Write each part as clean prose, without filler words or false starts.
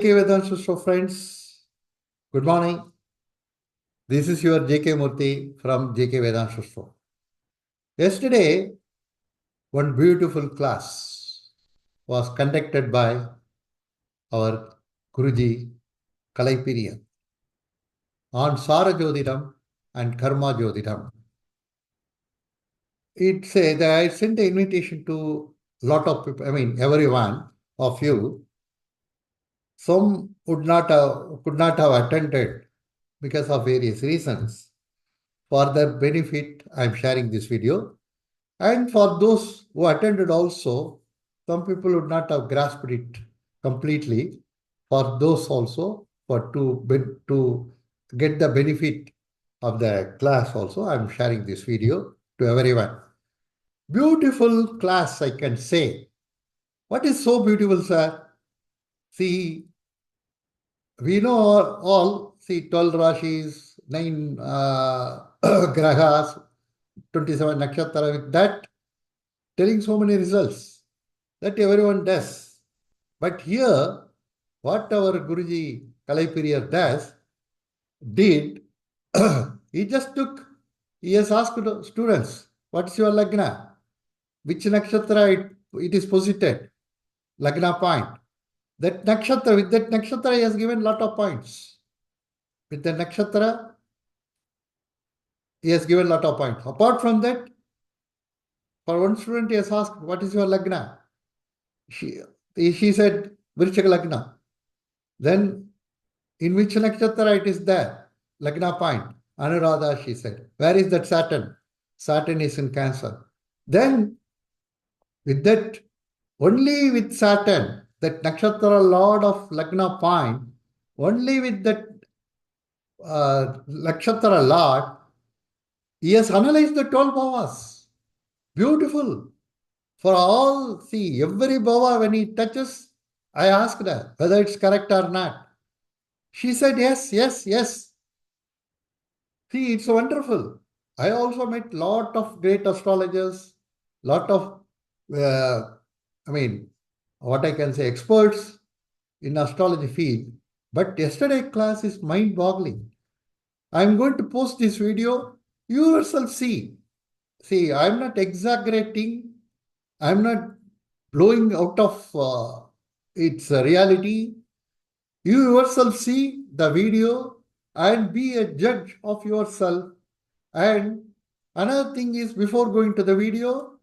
JK Vedanta Show friends, good morning. This is your JK Murthy from JK Vedanta Show. Yesterday, one beautiful class was conducted by our Guruji Kalaipiriyan on Sara Jodhidam and Karma Jodhidam. I sent the invitation to lot of people, everyone of you. Some could not have attended because of various reasons. For their benefit, I am sharing this video. And for those who attended also, some people would not have grasped it completely. For those also, to get the benefit of the class also, I am sharing this video to everyone. Beautiful class, I can say. What is so beautiful, sir? See, we know all 12 Rashis, 9 Grahas, 27 Nakshatra, with that telling so many results that everyone does. But here, what our Guruji Kalaipiriya did, he has asked students, what's your Lagna? Which Nakshatra it is posited? Lagna point. With that Nakshatra, he has given lot of points. With the Nakshatra, he has given lot of points. Apart from that, for one student, he has asked, what is your Lagna? She said, Vrichaka Lagna. Then, in which Nakshatra it is there? Lagna point. Anuradha, she said. Where is that Saturn? Saturn is in Cancer. Then, with that, only with Saturn, that Nakshatra Lord of Lagna point, only with that Nakshatra Lord, he has analyzed the 12 bhavas. Beautiful. For all, see, every bhava when he touches, I asked her whether it's correct or not. She said, yes, yes, yes. See, it's wonderful. I also met lot of great astrologers, lot of, what I can say, experts in astrology field. But yesterday class is mind-boggling. I'm going to post this video. You yourself see. See, I'm not exaggerating. I'm not blowing out of its reality. You yourself see the video and be a judge of yourself. And another thing is, before going to the video,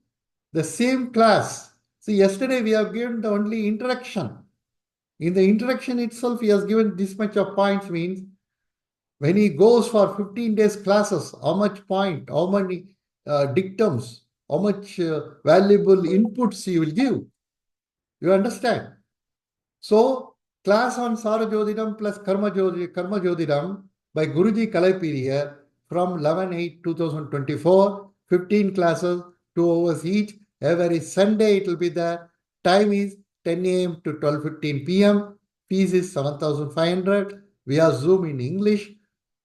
the same class. See, yesterday we have given the only introduction. In the introduction itself, he has given this much of points, means when he goes for 15 days classes, how much point, how many dictums, how much valuable inputs he will give. You understand? So, class on Sara Jodhidam plus Karma Jodhidam by Guruji Kalaipiriya from 11/8/2024, 15 classes, 2 hours each. Every Sunday it will be there. Time is 10 a.m. to 12:15 p.m. Fees is 7,500. Via Zoom in English.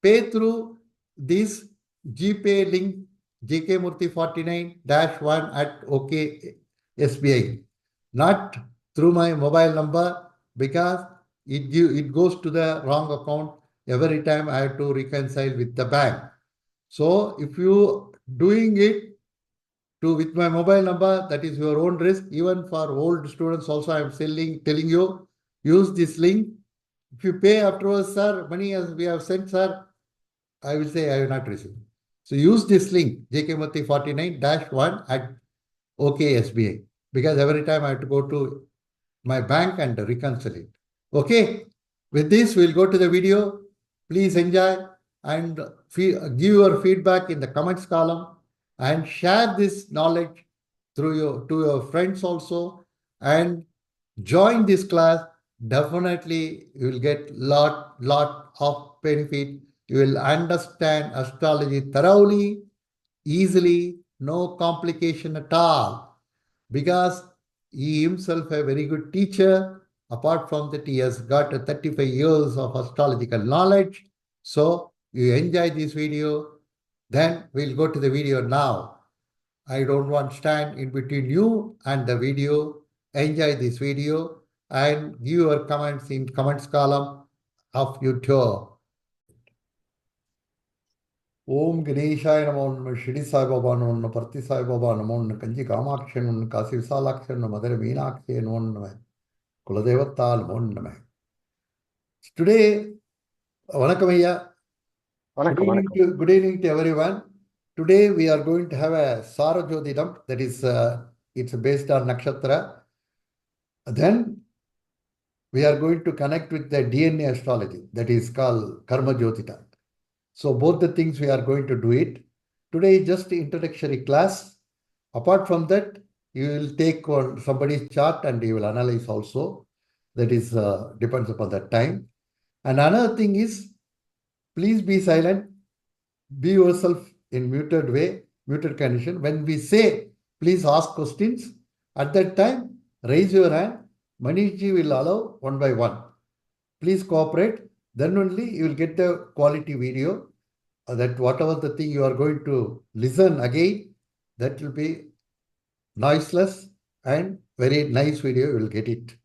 Pay through this GPay link JKMurthy49-1 at OK SBI. Not through my mobile number, because it goes to the wrong account. Every time I have to reconcile with the bank. So if you doing it with my mobile number, that is your own risk. Even for old students also, I am telling you, use this link. If you pay afterwards, sir, money as we have sent, sir, I will say I have not received. So use this link, JKMurthy49-1 at OK SBI, because every time I have to go to my bank and reconcile it. Okay, with this, we'll go to the video. Please enjoy and give your feedback in the comments column, and share this knowledge to your friends also, and join this class. Definitely, you will get lot of benefit. You will understand astrology thoroughly, easily, no complication at all, because he himself a very good teacher. Apart from that, he has got 35 years of astrological knowledge. So you enjoy this video. Then we'll go to the video now. I don't want to stand in between you and the video. Enjoy this video and give your comments in comments column of YouTube. Om Ganeshaya Namo, Shri Sai Baba Namo, Parthi Sai Baba Namo, Kanji Kamaksha Namo, Kasi Visalaksha Namo, Madhara Meenakshi Namo, Kuladevata Namo. Today, Vanakkam Ayya. Good evening to everyone. Today we are going to have a Sara Jyotidam, that is, it's based on Nakshatra. Then we are going to connect with the DNA astrology, that is called Karma Jyotidam. So both the things we are going to do it. Today is just introductory class. Apart from that, you will take somebody's chart and you will analyze also. That is depends upon the time. And another thing is, please be silent. Be yourself in muted way, muted condition. When we say, please ask questions, at that time, raise your hand. Manishji will allow one by one. Please cooperate. Then only you will get the quality video. That whatever the thing you are going to listen again, that will be noiseless and very nice video. You will get it.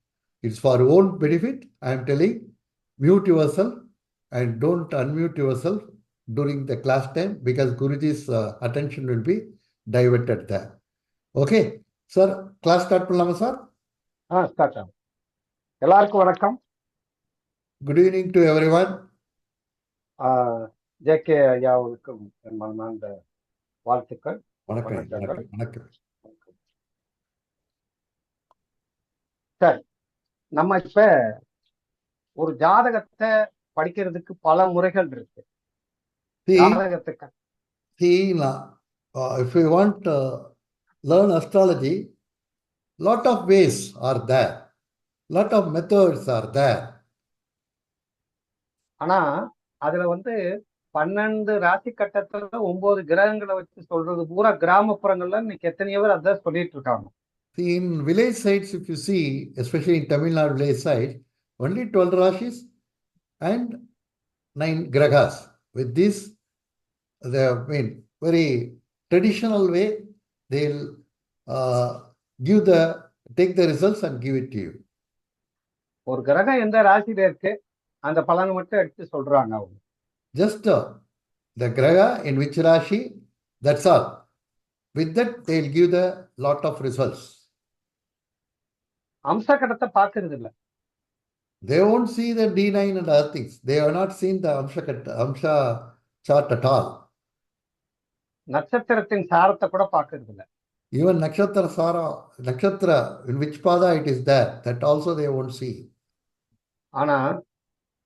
It's for your own benefit. I am telling, mute yourself and don't unmute yourself during the class time, because Guruji's attention will be diverted there. Okay, sir, class start பண்ணலாமா sir? Start. எல்லாருக்கும் வணக்கம். Good evening to everyone. JK. ஐயா அவர்களுக்கும் என் மனமார்ந்த வாழ்த்துக்கள். வணக்கம். சரி, நம்ம இப்ப ஒரு ஜாதகத்தை படிக்கிறதுக்கு பல முறைகள் இருக்கு. If you want to learn astrology, lot of ways are there, lot of methods are there. ஆனா அதுல 12 ராசி கட்டத்துல 9 கிரகங்களை வச்சு சொல்றது பூரா கிராமப்புறங்கள்ல இன்னைக்கு எத்தனையோ பேர் அதான் சொல்லிட்டு இருக்காங்க. In village sites, if you see, especially in Tamil Nadu village sites, only 12 rashis and 9 gragas. With this, they very traditional way, they'll take the results and give it to you. ஒரு கிரகம் எந்த ராசியில இருக்கு அந்த பலனை மட்டும் எடுத்து சொல்றாங்க அவங்க. Just the graha in which rashi, that's all. With that, they'll give the lot of results. அம்ச கடத்தை பார்க்கறது இல்ல. They won't see the D9 and other things. They have not seen the Amsha chart at all. நட்சத்திரத்தின் சாரத்தை கூட பார்க்கறது இல்ல. Even nakshatra, in which pada it is there, that also they won't see. ஆனா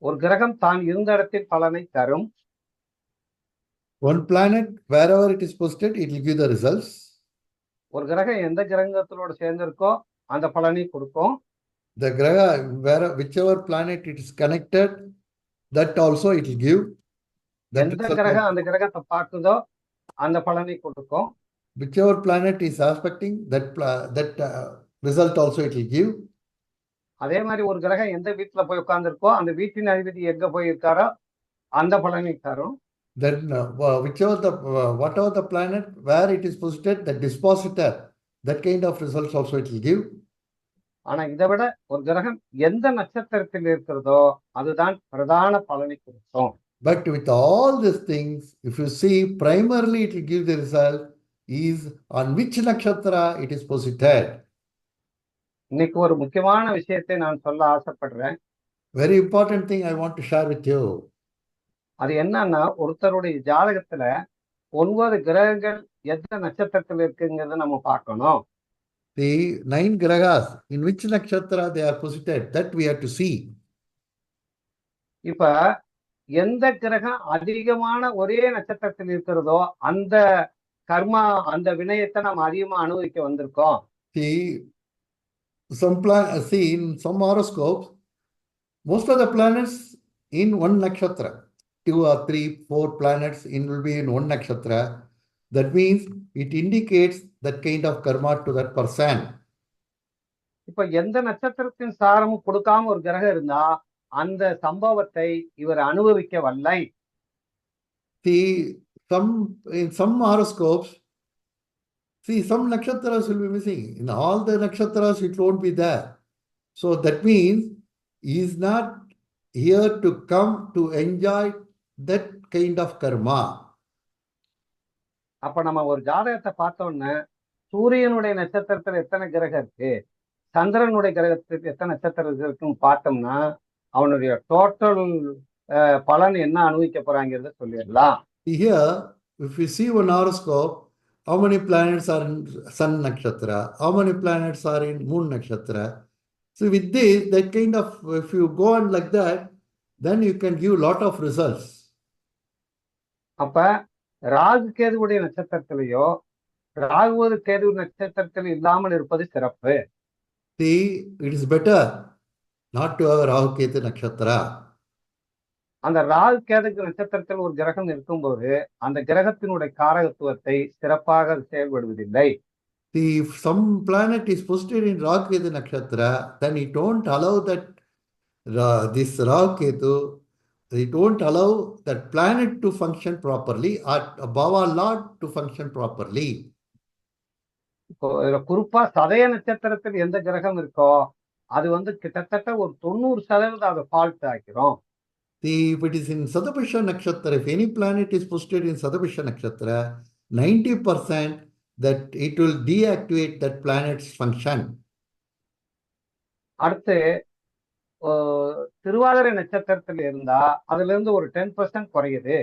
ஒரு கிரகம் தான் இருந்த இடத்தில் பலனை தரும். One planet, wherever it is posted, it will give the results. ஒரு கிரகம் எந்த கிரகங்களோட சேர்ந்திருக்கோ அந்த பலனை கொடுக்கும். The graha, whichever planet it is connected, that also it will give. எந்த கிரகம் அந்த கிரகத்தை பார்க்குதோ அந்த பலனை கொடுக்கும். Whichever planet is aspecting, that result also it will give. அதே மாதிரி ஒரு கிரகம் எந்த வீட்டுல போய் உட்கார்ந்துருக்கோ அந்த வீட்டின் அதிபதி எங்க போய் இருக்காரோ அந்த பலனை தரும். Then whatever the planet where it is posited, the dispositor, that kind of results also it will give. ஆனா இதை விட ஒரு கிரகம் எந்த நட்சத்திரத்தில் இருக்கிறதோ அதுதான் பிரதான பலனை கொடுக்கும். But with all these things, if you see, primarily it will give the result is on which nakshatra it is posited. இன்னைக்கு ஒரு முக்கியமான விஷயத்தை நான் சொல்ல ஆசைப்படுறேன். Very important thing I want to share with you. அது என்னன்னா, ஒருத்தருடைய ஜாதகத்துல 9 கிரகங்கள் எந்த நட்சத்திரத்தில் இருக்குங்கிறத நம்ம பார்க்கணும். The 9 gragas, in which nakshatra they are posited, that we have to see. இப்ப எந்த கிரகம் அதிகமான ஒரே நட்சத்திரத்தில் இருக்கிறதோ அந்த கர்மா, அந்த வினயத்தை நம்ம அதிகமா அனுபவிக்க வந்திருக்கோம். In some horoscopes, most of the planets in one nakshatra, 2 or 3, 4 planets will be in one nakshatra. That means it indicates that kind of karma to that person. இப்ப எந்த நட்சத்திரத்தின் சாரமும் கொடுக்காம ஒரு கிரகம் இருந்தா அந்த சம்பவத்தை இவர் அனுபவிக்கவில்லை. In some horoscopes, some nakshatras will be missing. In all the nakshatras, it won't be there. So that means he is not here to come to enjoy that kind of karma. அப்ப நம்ம ஒரு ஜாதகத்தை பார்த்தோம்னா சூரியனுடைய நட்சத்திரத்துல எத்தனை கிரகம் இருக்கு, சந்திரனுடைய கிரகத்துக்கு எத்தனை நட்சத்திரம் இருக்குன்னு பார்த்தோம்னா அவனுடைய டோட்டல் பலன் என்ன அனுபவிக்க போறாங்கிறத சொல்லிடலாம். Here, if you see one horoscope, how many planets are in Sun Nakshatra, how many planets are in Moon Nakshatra. So with this, that kind of, if you go on like that, then you can give lot of results. அப்ப ராகு கேதுவுடைய நட்சத்திரத்திலேயோ ராகுவது கேது நட்சத்திரத்தில் இல்லாமல் இருப்பது சிறப்பு. See, it is better not to have Rahu Ketu Nakshatra. அந்த ராகு கேது நட்சத்திரத்தில் ஒரு கிரகம் இருக்கும்போது அந்த கிரகத்தினுடைய காரகத்துவத்தை சிறப்பாக செயல்படுவதில்லை. See, if some planet is posted in Rahu Ketu Nakshatra, then it won't allow that this Rahu Ketu, it won't allow that planet to function properly or Bhava Lord to function properly. குறிப்பா சதய நட்சத்திரத்தில் எந்த கிரகம் இருக்கோ அது கிட்டத்தட்ட ஒரு 90% அதை fault ஆக்கிறோம். See, if it is in Sadabhisha Nakshatra, if any planet is posted in Sadabhisha Nakshatra, 90% that it will deactivate that planet's function. அடுத்து திருவாதிரை நட்சத்திரத்தில் இருந்தா அதுல இருந்து ஒரு 10% குறையுது.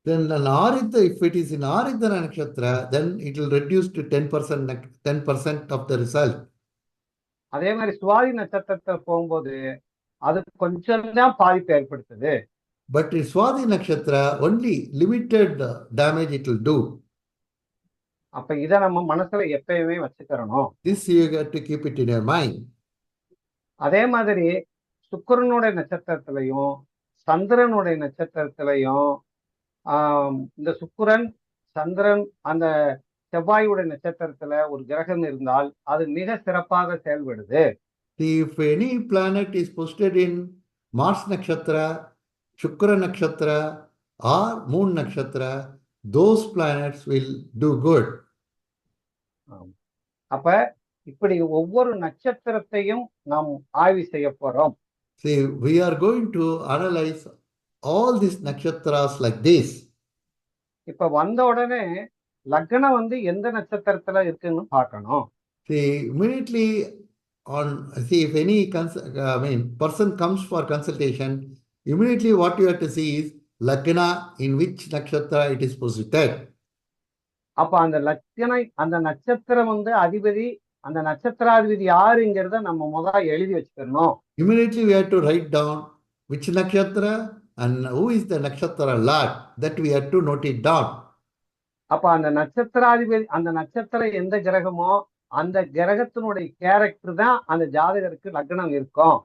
Then an Aridha, if it is in Aridha Nakshatra, then it will reduce to 10% of the result. அதே மாதிரி சுவாதி நட்சத்திரத்தில் போகும்போது அது கொஞ்சம் தான் பாதிப்பு ஏற்படுத்துது. But in Swathi Nakshatra, only limited damage it will do. அப்ப இதை நம்ம மனசுல எப்பயுமே வச்சுக்கிறோம். This you got to keep it in your mind. அதே மாதிரி சுக்கிரனுடைய நட்சத்திரத்திலையும் சந்திரனுடைய நட்சத்திரத்திலையும் இந்த சுக்கிரன் சந்திரன் அந்த செவ்வாயுடைய நட்சத்திரத்துல ஒரு கிரகம் இருந்தால் அது மிக சிறப்பாக செயல்படுது. If any planet is posted in Mars Nakshatra, Shukra Nakshatra or Moon Nakshatra, those planets will do good. அப்ப இப்படி ஒவ்வொரு நட்சத்திரத்தையும் நாம் ஆய்வு செய்ய போறோம். See, we are going to analyze all these nakshatras like this. இப்ப வந்த உடனே லக்னம் எந்த நட்சத்திரத்துல இருக்குன்னு பார்க்கணும். See, immediately if any person comes for consultation, immediately what you have to see is Lagna, in which nakshatra it is posited. அப்ப அந்த லக்னம் அந்த நட்சத்திரம் அதிபதி அந்த நட்சத்திராதிபதி யாருங்கிறத நம்ம முதல்ல எழுதி வச்சுக்கணும். Immediately we have to write down which nakshatra and who is the nakshatra lord, that we have to note it down. அப்ப அந்த நட்சத்திராதிபதி அந்த நட்சத்திரம் எந்த கிரகமோ அந்த கிரகத்தினுடைய கேரக்டர் தான் அந்த ஜாதகருக்கு லக்னம் இருக்கும்.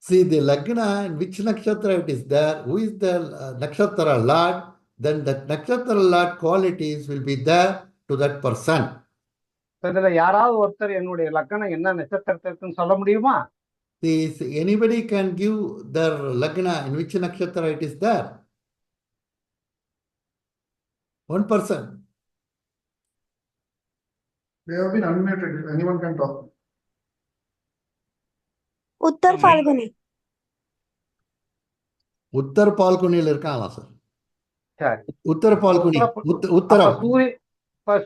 See, the lagna in which nakshatra it is there, who is the nakshatra lord, then that nakshatra lord qualities will be there to that person. இதுல யாராவது ஒருத்தர் என்னுடைய லக்னம் என்ன நட்சத்திரத்திற்குன்னு சொல்ல முடியுமா? See, anybody can give their lagna in which nakshatra it is there. One person. They have been unmuted. Anyone can talk. Uttar Falguni. Uttar Palguni இருக்காங்களா sir? சரி. Uttar Palguni. Uttaram.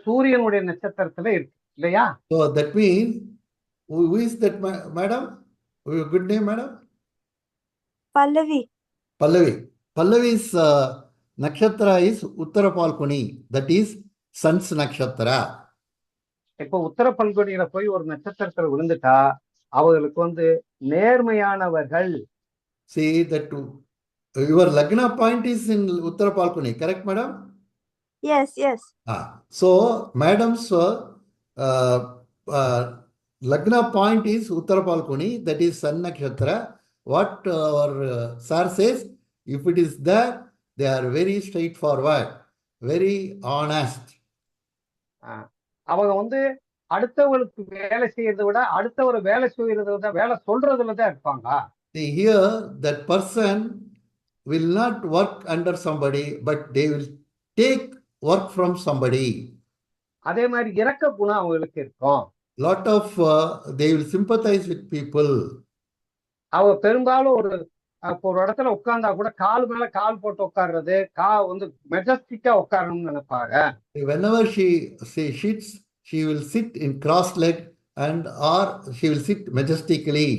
சூரியனுடைய நட்சத்திரத்துல இருக்கு இல்லையா? So that means, who is that madam? Good name, madam? Pallavi. Pallavi's nakshatra is Uttara Palguni. That is Sun's nakshatra. இப்ப உத்தர பல்குனியில போய் ஒரு நட்சத்திரத்துல விழுந்துட்டா அவங்களுக்கு நேர்மையானவர்கள். See that your lagna point is in Uttara Palguni, correct, madam? Yes. So madam's lagna point is Uttara Palguni, that is Sun nakshatra. What our sir says, if it is there, they are very straightforward, very honest. அவங்க அடுத்தவங்களுக்கு வேலை செய்யறதை விட அடுத்தவரை வேலை செய்யறத வேலை சொல்றதுல தான் இருப்பாங்க. See, here that person will not work under somebody, but they will take work from somebody. அதே மாதிரி இரக்க குணம் அவங்களுக்கு இருக்கும். Lot of they will sympathize with people. அவ பெரும்பாலும் அப்போ ஒரு இடத்துல உட்கார்ந்தா கூட கால் மேல கால் போட்டு உட்கார்றது, வந்து மெஜஸ்டிக்கா உட்காரணும்னு நினைப்பாங்க. Whenever she sits, she will sit in cross-legged and or she will sit majestically.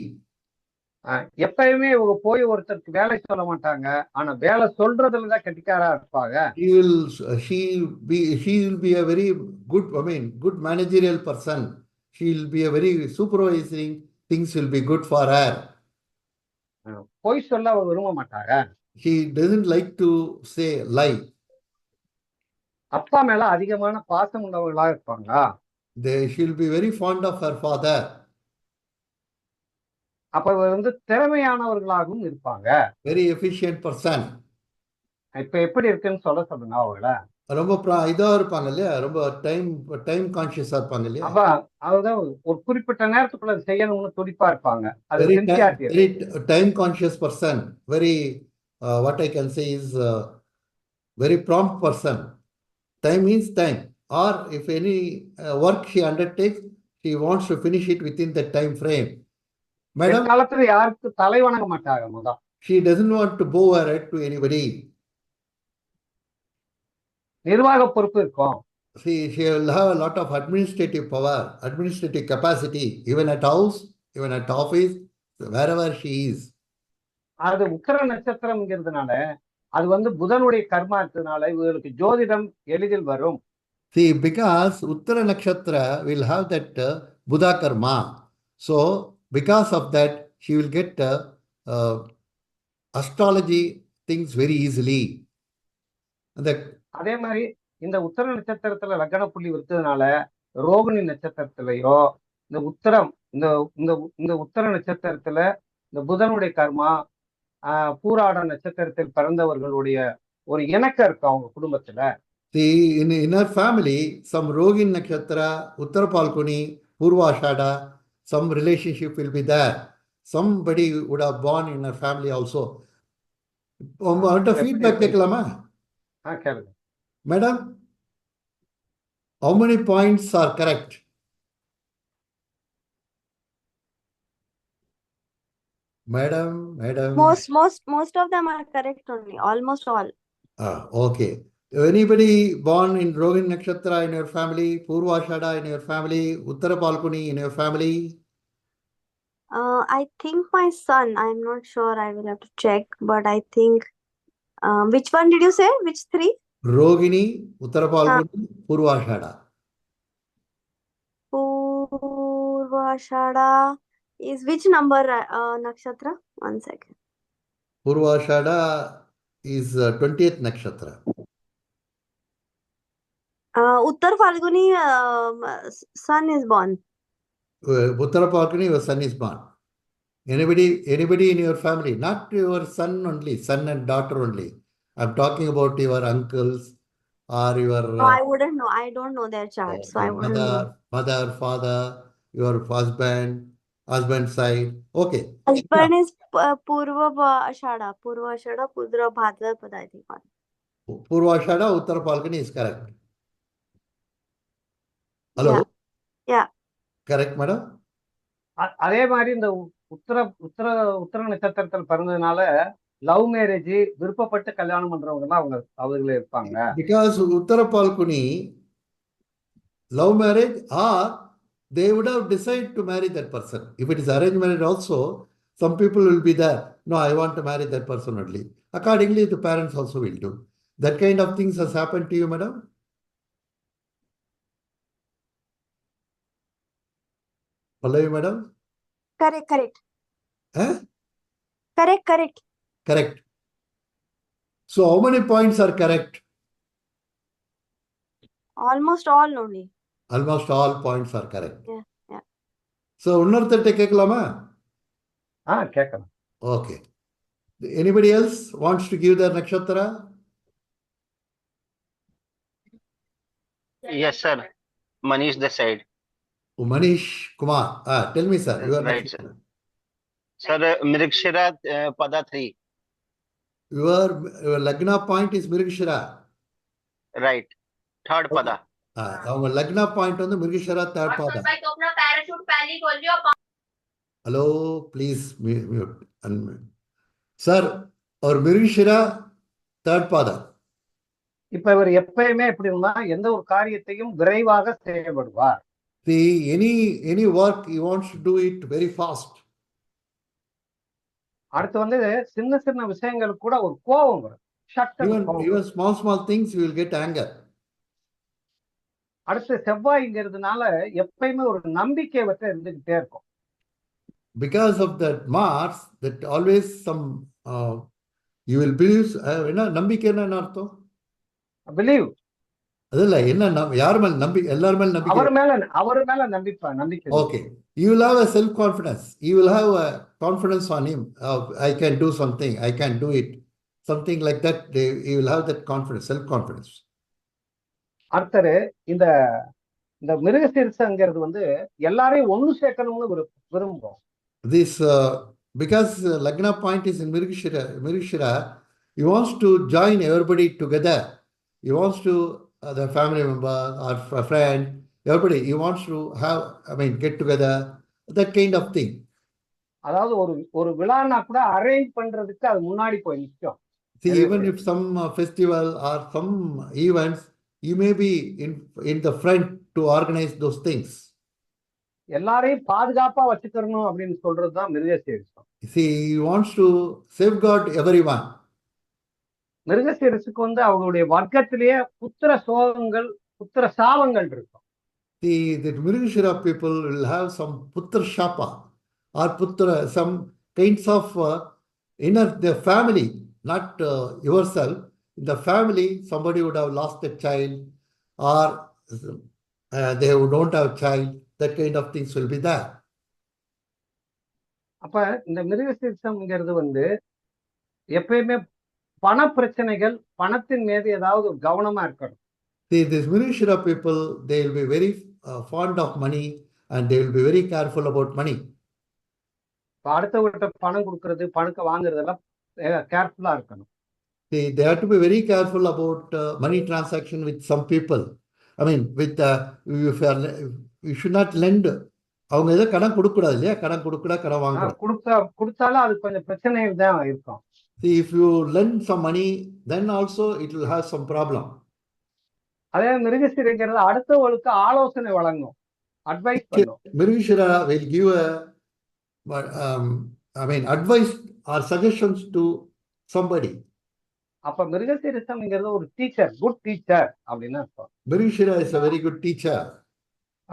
எப்பயுமே இவங்க போய் ஒருத்தருக்கு வேலை சொல்ல மாட்டாங்க. ஆனா வேலை சொல்றதுலதான் கெட்டிக்காரா இருப்பாங்க. She will be a very good, good managerial person. She will be a very supervising, things will be good for her. பொய் சொல்ல அவர் விரும்ப மாட்டாங்க. She doesn't like to say lie. அப்பா மேல அதிகமான பாசம் உள்ளவர்களா இருப்பாங்க. She will be very fond of her father. அப்ப வந்து திறமையானவர்களாகவும் இருப்பாங்க. Very efficient person. இப்ப எப்படி இருக்குன்னு சொல்லுங்க அவங்கள. ரொம்ப இதா இருப்பாங்க இல்லையா, ரொம்ப டைம் கான்சியஸா இருப்பாங்க இல்லையா. அப்ப அதுதான் ஒரு குறிப்பிட்ட நேரத்துக்குள்ள செய்யணும்னு துடிப்பா இருப்பாங்க. அது very time conscious person. Very what I can say is very prompt person. Time means time, or if any work she undertakes, she wants to finish it within the time frame. Madam, காலத்துல யாருக்கு தலை வணங்க மாட்டாங்க. முதல் she doesn't want to bow her head to anybody. நிர்வாக பொறுப்பு இருக்கும். She will have a lot of administrative power, administrative capacity, even at house, even at office, wherever she is. அது உத்தர நட்சத்திரம்ங்கிறதுனால, அது வந்து புதனுடைய கர்மா இருக்கிறதுனால இவங்களுக்கு ஜோதிடம் எளிதில் வரும். See, because Uttara Nakshatra will have that Buddha karma. So, because of that, she will get astrology things very easily. அதே மாதிரி இந்த உத்தர நட்சத்திரத்துல லக்ன புள்ளி இருக்கிறதுனால ரோகிணி நட்சத்திரத்திலேயோ இந்த உத்தரம் இந்த உத்தர நட்சத்திரத்துல இந்த புதனுடைய கர்மா பூராட நட்சத்திரத்தில் பிறந்தவர்களுடைய ஒரு இணக்கம் இருக்கு அவங்க குடும்பத்துல. See, in her family, some Rogin Nakshatra, Uttara Palguni, Purvashada, some relationship will be there. Somebody would have born in her family also. Feedback keklama? கேளுங்க. Madam, how many points are correct? Madam. Most of them are correct only. Almost all. Okay. Anybody born in Rogin Nakshatra in your family, Purvashada in your family, Uttara Palguni in your family? I think my son. I'm not sure. I will have to check. But I think. Which one did you say? Which three? Rogini, Uttara Palguni, Purvashada. Purvashada is which number nakshatra? 1 second. Purvashada is 20th nakshatra. Uttar Falguni son is born. Uttara Palguni, your son is born. Anybody in your family, not your son only, son and daughter only. I'm talking about your uncles or your... No, I wouldn't know. I don't know their chart, so I wouldn't know. Mother, father, your husband side. Okay. Husband is Purvashada, Pudra, Bhadrapada, I think. Purvashada, Uttara Palguni is correct. Hello? Yeah. Correct, madam? அதே மாதிரி இந்த உத்தர நட்சத்திரத்தில் பிறந்ததுனால love marriage விருப்பப்பட்டு கல்யாணம் பண்றவங்க தான் அவர்களே இருப்பாங்க. Because Uttara Palguni love marriage, or they would have decided to marry that person. If it is arranged marriage also, some people will be there. No, I want to marry that person only. Accordingly, the parents also will do. That kind of things has happened to you, madam? Pallavi, madam? Correct. Huh? Correct. So, how many points are correct? Almost all only. Almost all points are correct. Yeah. So, unnartharte kekalama? கேட்கலாம். Okay. Anybody else wants to give their nakshatra? Yes, sir. Manish this side. Oh, Manish Kumar. Tell me, sir. Your Right, nakshatra. Sir, Mrigshira Pada 3. Your Lagna point is Mrigashira. Right. Third Pada. Our Lagna point on the Mrigashira third pada. Hello, please mute. Sir, or Mirishira, third pada. இப்ப இவர் எப்பயுமே எப்படி இருந்தா எந்த ஒரு காரியத்தையும் விரைவாக செயல்படுவார். See, any work he wants to do it very fast. அடுத்து வந்து சின்ன சின்ன விஷயங்களுக்கு கூட ஒரு கோபம் வரும். Even small things you will get anger. அடுத்து செவ்வாய்ங்கிறதுனால எப்பயுமே ஒரு நம்பிக்கை வச்சு இருந்துகிட்டே இருக்கும். Because of that Mars, that always some you will believe. என்ன நம்பிக்கை என்ன அர்த்தம்? பிலீவ். அதல்ல என்ன யார் மேல நம்பிக்கை? எல்லார் மேல நம்பிக்கை. அவர் மேல நம்பிக்கை. Okay, you will have a self confidence. You will have a confidence on him. I can do something. I can do it. Something like that. You will have that confidence, self confidence. அடுத்தது இந்த மிருகசீரிஷங்கிறது வந்து எல்லாரையும் ஒண்ணு சேர்க்கணும்னு விரும்பும். This because Lagna point is in Mirigashira, he wants to join everybody together. He wants to the family member or a friend, everybody. He wants to have, get together, that kind of thing. அதாவது ஒரு விழானா கூட arrange பண்றதுக்கு அது முன்னாடி போய் நிற்கும். See, even if some festival or some events, you may be in the front to organize those things. எல்லாரையும் பாதுகாப்பா வச்சுக்கணும் அப்படின்னு சொல்றதுதான் மிருகசீரிஷம். See, he wants to safeguard everyone. மிருகசீரிஷுக்கு வந்து அவங்களுடைய வர்க்கத்திலேயே புத்திர சோகங்கள், புத்திர சாபங்கள் இருக்கும். See, the Mirigashira people will have some putra shapa or putra, some kinds of inner their family, not yourself. In the family, somebody would have lost a child or they don't have child. That kind of things will be there. அப்ப இந்த மிருகசீரிஷம்ங்கிறது வந்து எப்பயுமே பண பிரச்சனைகள், பணத்தின் மீது ஏதாவது கவனமா இருக்கணும். See, these Mirigashira people, they will be very fond of money and they will be very careful about money. அடுத்தவர்கிட்ட பணம் கொடுக்கறது, பணத்தை வாங்குறதெல்லாம் கேர்ஃபுல்லா இருக்கணும். See, they have to be very careful about money transaction with some people. With you should not lend. அவங்க ஏதோ கடன் கொடுக்கூடாது இல்லையா? கடன் வாங்கணும். கொடுத்தாலும் அது கொஞ்சம் பிரச்சனைகள் தான் இருக்கும். See, if you lend some money, then also it will have some problem. அதே மிருகசீரிஷங்கிறது அடுத்தவர்களுக்கு ஆலோசனை வழங்கும், அட்வைஸ் பண்ணும். Mirigashira will give advice or suggestions to somebody. அப்ப மிருகசீரிஷம்ங்கிறது ஒரு டீச்சர், குட் டீச்சர் அப்படின்னு அர்த்தம். Mirigashira is a very good teacher.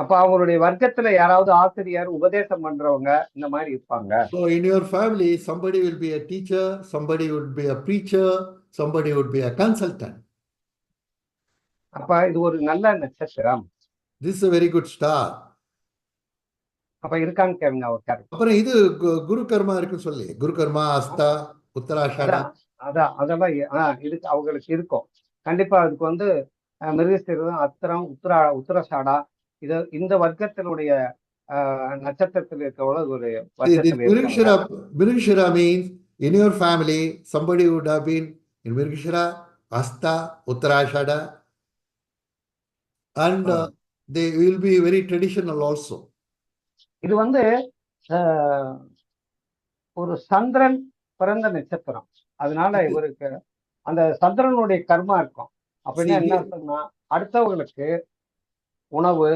அப்ப அவங்களுடைய வர்க்கத்துல யாராவது ஆசிரியர், உபதேசம் பண்றவங்க இந்த மாதிரி இருப்பாங்க. So in your family, somebody will be a teacher, somebody would be a preacher, somebody would be a consultant. அப்ப இது ஒரு நல்ல நட்சத்திரம். This is a very good star. அப்ப இருக்கான்னு கேளுங்க அவர் கரெக்ட். அப்புறம் இது குரு கர்மா இருக்கு சொல்லி, குரு கர்மா, அஸ்தா, உத்தராஷாடா. அதெல்லாம் இருக்கு, அவங்களுக்கு இருக்கும். கண்டிப்பா அதுக்கு வந்து மிருகசீரிஷம், அஸ்திரம், உத்தராஷாடா, இந்த வர்க்கத்தினுடைய நட்சத்திரத்தில் இருக்கவங்க ஒரு Mirigashira means in your family somebody would have been in Mirigashira, Hasta, Uttarashada, and they will be very traditional also. இது வந்து ஒரு சந்திரன் பிறந்த நட்சத்திரம். அதனால இவருக்கு அந்த சந்திரனுடைய கர்மா இருக்கும். அப்படின்னா என்ன அர்த்தம்னா அடுத்தவர்களுக்கு உணவு,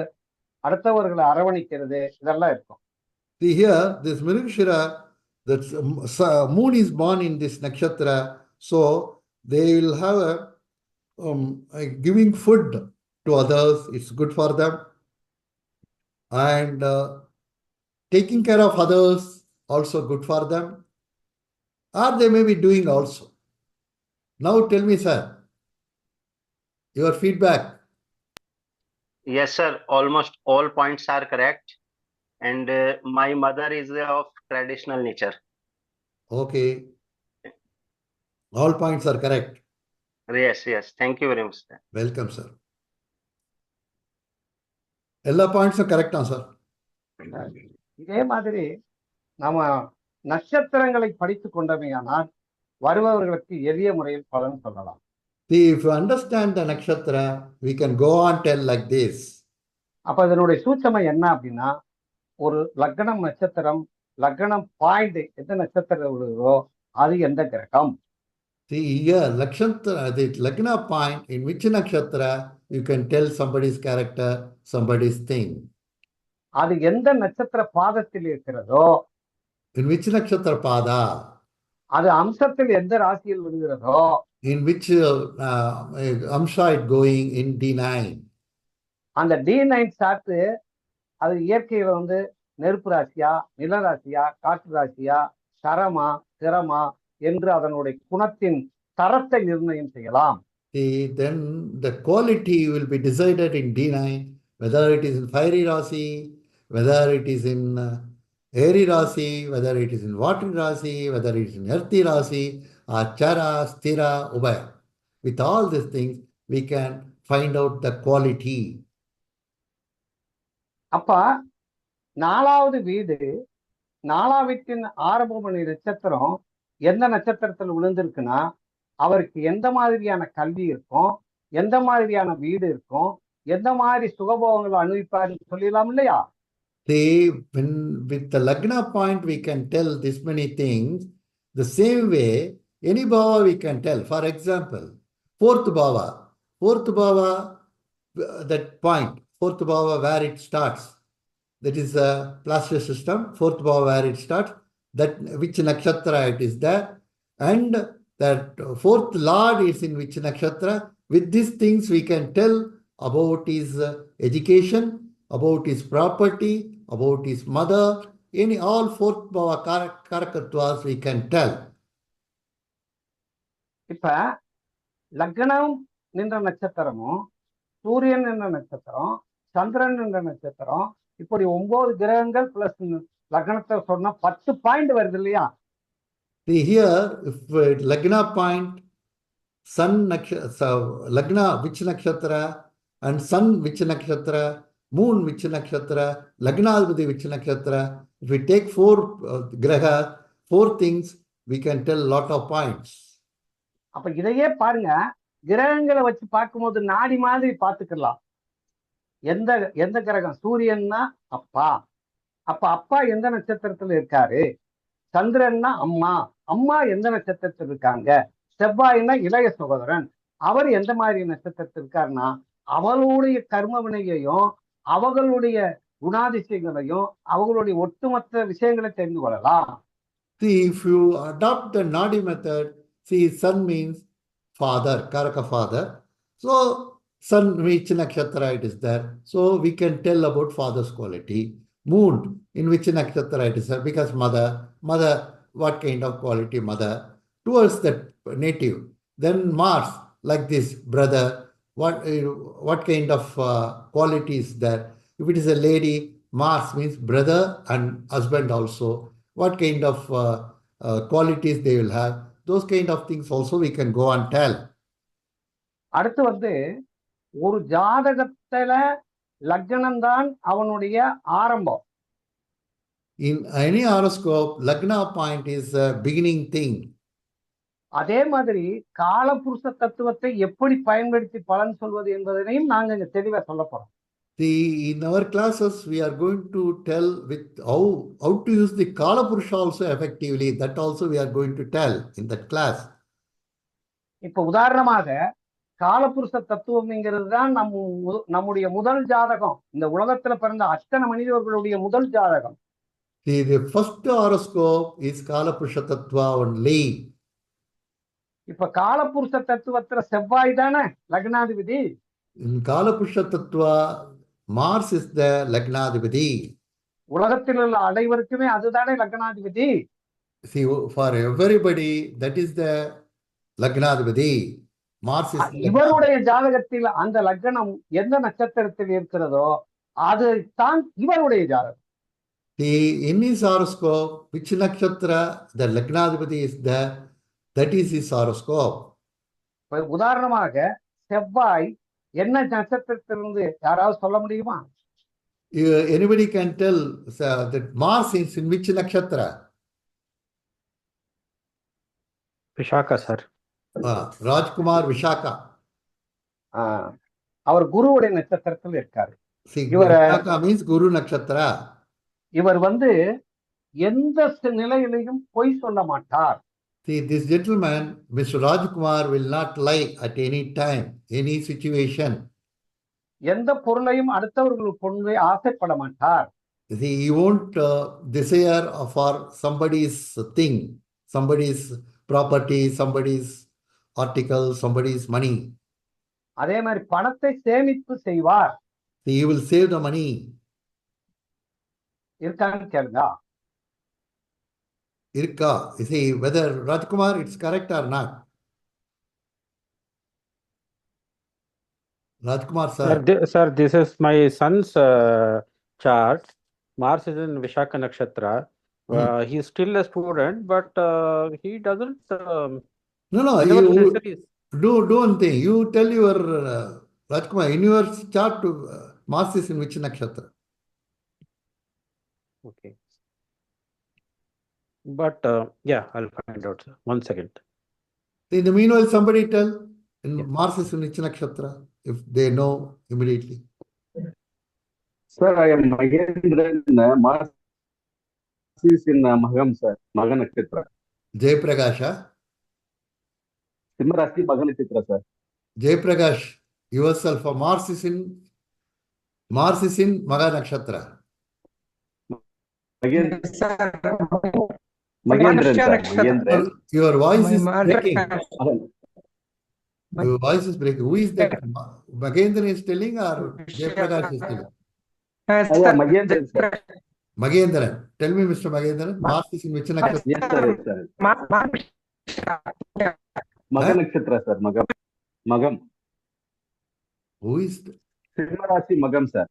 அடுத்தவர்களை அரவணைக்கிறது, இதெல்லாம் இருக்கும். See here, this Mirigashira, that moon is born in this nakshatra, so they will have giving food to others. It's good for them, and taking care of others also good for them, or they may be doing also. Now tell me, sir, your feedback. Yes, sir. Almost all points are correct. And my mother is of traditional nature. Okay. All points are correct. Yes. Thank you very much, sir. Welcome, sir. எல்லா பாயிண்ட்ஸும் கரெக்டா sir? இதே மாதிரி நாம நட்சத்திரங்களை படித்து கொண்டமையானால் வருபவர்களுக்கு எளிய முறையில் பலன் சொல்லலாம். See, if you understand the nakshatra, we can go on tell like this. அப்ப இதனுடைய சூட்சமம் என்ன அப்படின்னா, ஒரு லக்னம், நட்சத்திரம், லக்னம் பாயிண்ட் எந்த நட்சத்திரம் விழுதோ அது எந்த கிரகம்? See here, Lakshatra, the Lagna point, in which nakshatra you can tell somebody's character, somebody's thing. அது எந்த நட்சத்திர பாதத்தில் இருக்கிறதோ, In which nakshatra pada, அது அம்சத்தில் எந்த ராசியில் விழுகிறதோ, in which amsha it going in D9. அந்த D9 சார்ட்டு அது இயற்கையில வந்து நெருப்பு ராசியா, நில ராசியா, காற்று ராசியா, சரமா, திறமா என்று அதனுடைய குணத்தின் தரத்தை நிர்ணயம் செய்யலாம். See, then the quality will be decided in D9, whether it is in fiery rasi, whether it is in airy rasi, whether it is in watery rasi, whether it is in earthy rasi, achara, sthira, ubaya. With all these things, we can find out the quality. அப்ப 4வது வீடு, 4ஆம் வீட்டின் ஆரம்பமணி நட்சத்திரம் எந்த நட்சத்திரத்தில் விழுந்திருக்குன்னா அவருக்கு எந்த மாதிரியான கல்வி இருக்கும், எந்த மாதிரியான வீடு இருக்கும், எந்த மாதிரி சுகபோகங்களை அனுபவிப்பாருன்னு சொல்லிடலாம் இல்லையா? See, when with the Lagna point we can tell this many things. The same way, any bhava we can tell. For example, fourth bhava, that point, fourth bhava where it starts. That is a plaster system, fourth bhava where it starts, that which nakshatra it is there, and that fourth lord is in which nakshatra. With these things we can tell about his education, about his property, about his mother, all fourth bhava karakattvas we can tell. இப்ப லக்னம் நின்ற நட்சத்திரமும், சூரியன் என்ற நட்சத்திரம், சந்திரன் என்ற நட்சத்திரம், இப்படி 9 கிரகங்கள் பிளஸ் லக்னத்தை சொன்னா 10 பாயிண்ட் வருது இல்லையா? See here, if Lagna point, Sun Lagna which nakshatra, and Sun which nakshatra, Moon which nakshatra, Lagnadipati which nakshatra. If we take 4 graha, 4 things, we can tell lot of points. அப்ப இதையே பாருங்க, கிரகங்களை வச்சு பார்க்கும்போது நாடி மாதிரி பார்த்துக்கலாம். எந்த எந்த கிரகம் சூரியன்னா அப்பா, அப்ப அப்பா எந்த நட்சத்திரத்துல இருக்காரு, சந்திரன்னா அம்மா, அம்மா எந்த நட்சத்திரத்தில் இருக்காங்க, செவ்வாய்னா இளைய சகோதரன், அவர் எந்த மாதிரி நட்சத்திரத்தில் இருக்காருன்னா அவளுடைய கர்ம வினையையும் அவர்களுடைய குணாதிசயங்களையும் அவங்களுடைய ஒட்டுமொத்த விஷயங்களை தெரிந்து கொள்ளலாம். See, if you adopt the Nadi method, see, Sun means father, Karaka father. So, Sun which nakshatra it is there. So, we can tell about father's quality. Moon, in which nakshatra it is there, because mother, what kind of quality mother, towards that native. Then Mars, like this, brother, what kind of quality is there. If it is a lady, Mars means brother and husband also. What kind of qualities they will have. Those kind of things also we can go and tell. அடுத்து வந்து ஒரு ஜாதகத்துல லக்னம் தான் அவனுடைய ஆரம்பம். In any horoscope, Lagna point is a beginning thing. அதே மாதிரி காலபுருஷ தத்துவத்தை எப்படி பயன்படுத்தி பலன் சொல்வது என்பதனையும் நாங்க இங்க தெளிவா சொல்ல போறோம். See, in our classes, we are going to tell with how to use the Kalapurusha also effectively. That also we are going to tell in that class. இப்ப உதாரணமாக காலபுருஷ தத்துவம்ங்கிறது தான் நம்முடைய முதல் ஜாதகம். இந்த உலகத்துல பிறந்த அத்தனை மனிதர்களுடைய முதல் ஜாதகம். See, the first horoscope is Kalapurusha Tattva only. இப்ப காலபுருஷ தத்துவத்துல செவ்வாய் தானே லக்னாதிபதி. In Kalapurusha Tattva, Mars is the Lagnadipati. உலகத்தில் உள்ள அனைவருக்குமே அதுதானே லக்னாதிபதி. See, for everybody, that is the Lagnadipati. Mars is இவருடைய ஜாதகத்தில் அந்த லக்னம் எந்த நட்சத்திரத்தில் இருக்கிறதோ அதுதான் இவருடைய ஜாதகம். See, in his horoscope, which nakshatra the Lagnadipati is there, that is his horoscope. உதாரணமாக செவ்வாய் என்ன நட்சத்திரத்திலிருந்து யாராவது சொல்ல முடியுமா? Anybody can tell that Mars is in which nakshatra? Vishaka, sir. Rajkumar Vishaka. அவர் குருவுடைய நட்சத்திரத்தில் இருக்காரு. See, Vishaka means Guru Nakshatra. இவர் வந்து எந்த நிலையிலையும் பொய் சொல்ல மாட்டார். See, this gentleman, Mr. Rajkumar, will not lie at any time, any situation. எந்த பொருளையும் அடுத்தவர்கள் பொருளை ஆசைப்பட மாட்டார். See, he won't desire for somebody's thing, somebody's property, somebody's article, somebody's money. அதே மாதிரி பணத்தை சேமிப்பு செய்வார். See, he will save the money. இருக்கான்னு கேளுங்க. Irka, you see, whether Rajkumar it's correct or not. Rajkumar, sir. Sir, this is my son's chart. Mars is in Vishaka Nakshatra. He's still a student, but he doesn't. No, whenever you necessary is- do one thing. You tell your Rajkumar, in your chart, Mars is in which nakshatra? Okay. But yeah, I'll find out, sir. 1 second. In the meanwhile, somebody tell in Yeah. Mars is in which nakshatra, if they know immediately. Sir, I am Mahendran. Mars is in Magam, sir. Maga Nakshatra. Jay Pragasha. Simha Rasi Maga Nakshatra, sir. Jay Prakash, yourself, Mars is in Maga nakshatra. Mahendran, sir. Mahendran. Your voice is breaking. Magan. Your voice is breaking. Who is that? Magendran is telling or Jay Prakash is telling? Yeah, Mahendran, sir. Magendran. Tell me, Mr. Magendran, Mars is in which nakshatra? Yes, sir. Yes, sir. Maga Nakshatra, sir. Magam. Magam. Who is Simha Rasi Magam, sir.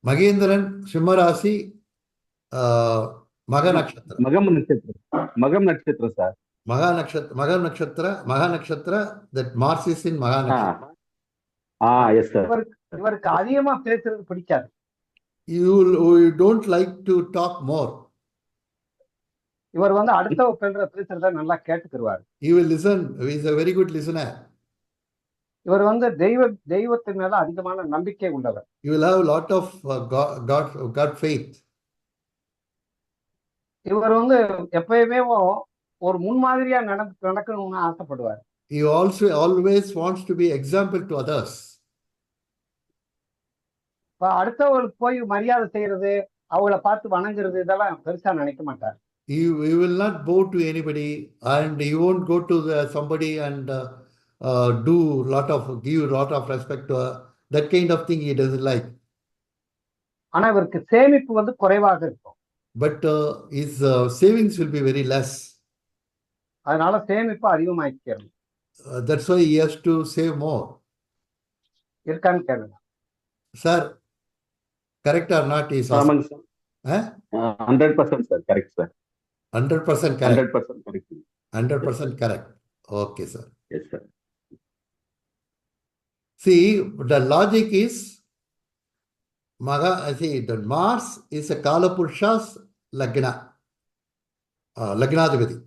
Magendran, Simharasi, Maga nakshatra. Magam Nakshatra. Magam Nakshatra, sir. Maga nakshatra, that Mars is in Maga nakshatra. Yes, sir. இவருக்கு அதிகமா பேசுறது பிடிக்காது. You don't like to talk more. இவர் வந்து அடுத்தவ பேசுறத நல்லா கேட்டுக்கிடுவார். He will listen. He is a very good listener. இவர் வந்து தெய்வத்தின் மேல அதிகமான நம்பிக்கை உள்ளவர். You will have a lot of God faith. இவர் வந்து எப்பயுமே ஒரு முன்மாதிரியா நடக்கணும்னு ஆசைப்படுவார். He also always wants to be example to others. அடுத்தவர்களுக்கு போய் மரியாதை செய்யறது, அவங்கள பார்த்து வணங்குறது இதெல்லாம் பெருசா நினைக்க மாட்டார். He will not bow to anybody, and he won't go to somebody and give lot of respect to that kind of thing he doesn't like. ஆனா இவருக்கு சேமிப்பு வந்து குறைவாக இருக்கும். But his savings will be very less. அதனால சேமிப்பு அதிகமாக்கிறது. That's why he has to save more. இருக்கான்னு கேளுங்க. Sir, correct or not? Is 100%, sir. Correct, sir. 100% correct. 100% correct. 100% correct. Okay, sir. Yes, sir. See, the logic is the Mars is a Kala Purusha's Lagna, Lagnadipati.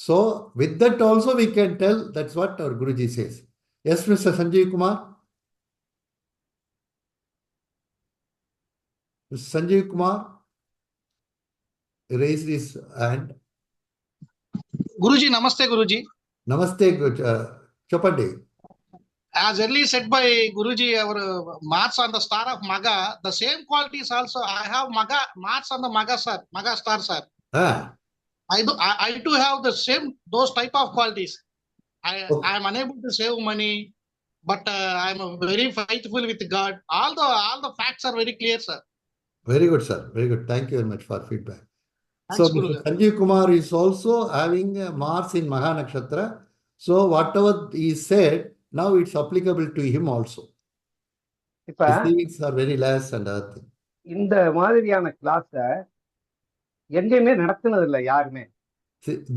So, with that also we can tell that's what our Guruji says. Yes, Mr. Sanjeev Kumar. Mr. Sanjeev Kumar raised his hand. Guruji, namaste, Guruji. Namaste, Chopande. As early said by Guruji, our Mars on the star of Maga, the same qualities also. I have Mars on the Maga star, sir. I do have the same, those type of qualities. I am unable to save money, but I am very faithful with God. All the facts are very clear, sir. Very good, sir. Very good. Thank you very much for feedback. Thanks, So, Guru. Mr. Sanjeev Kumar is also having Mars in Maha Nakshatra. So, whatever he said, now it's applicable to him also. இப்ப His savings are very less and other thing. இந்த மாதிரியான கிளாஸ எங்கேயுமே நடத்துனது இல்லை யாருமே.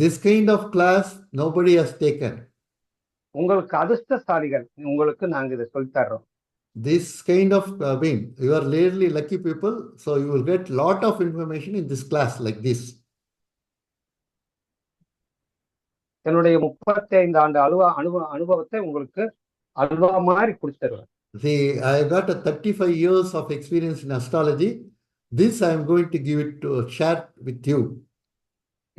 This kind of class nobody has taken. உங்களுக்கு அதிர்ஷ்டசாலிகள், உங்களுக்கு நாங்க இதை சொல்லி தர்றோம். This kind of you are really lucky people, so you will get lot of information in this class like this. என்னுடைய 35 ஆண்டு அனுபவத்தை உங்களுக்கு அல்வா மாதிரி குடிச்சு தருவேன். See, I got a 35 years of experience in astrology. This I am going to give it to share with you.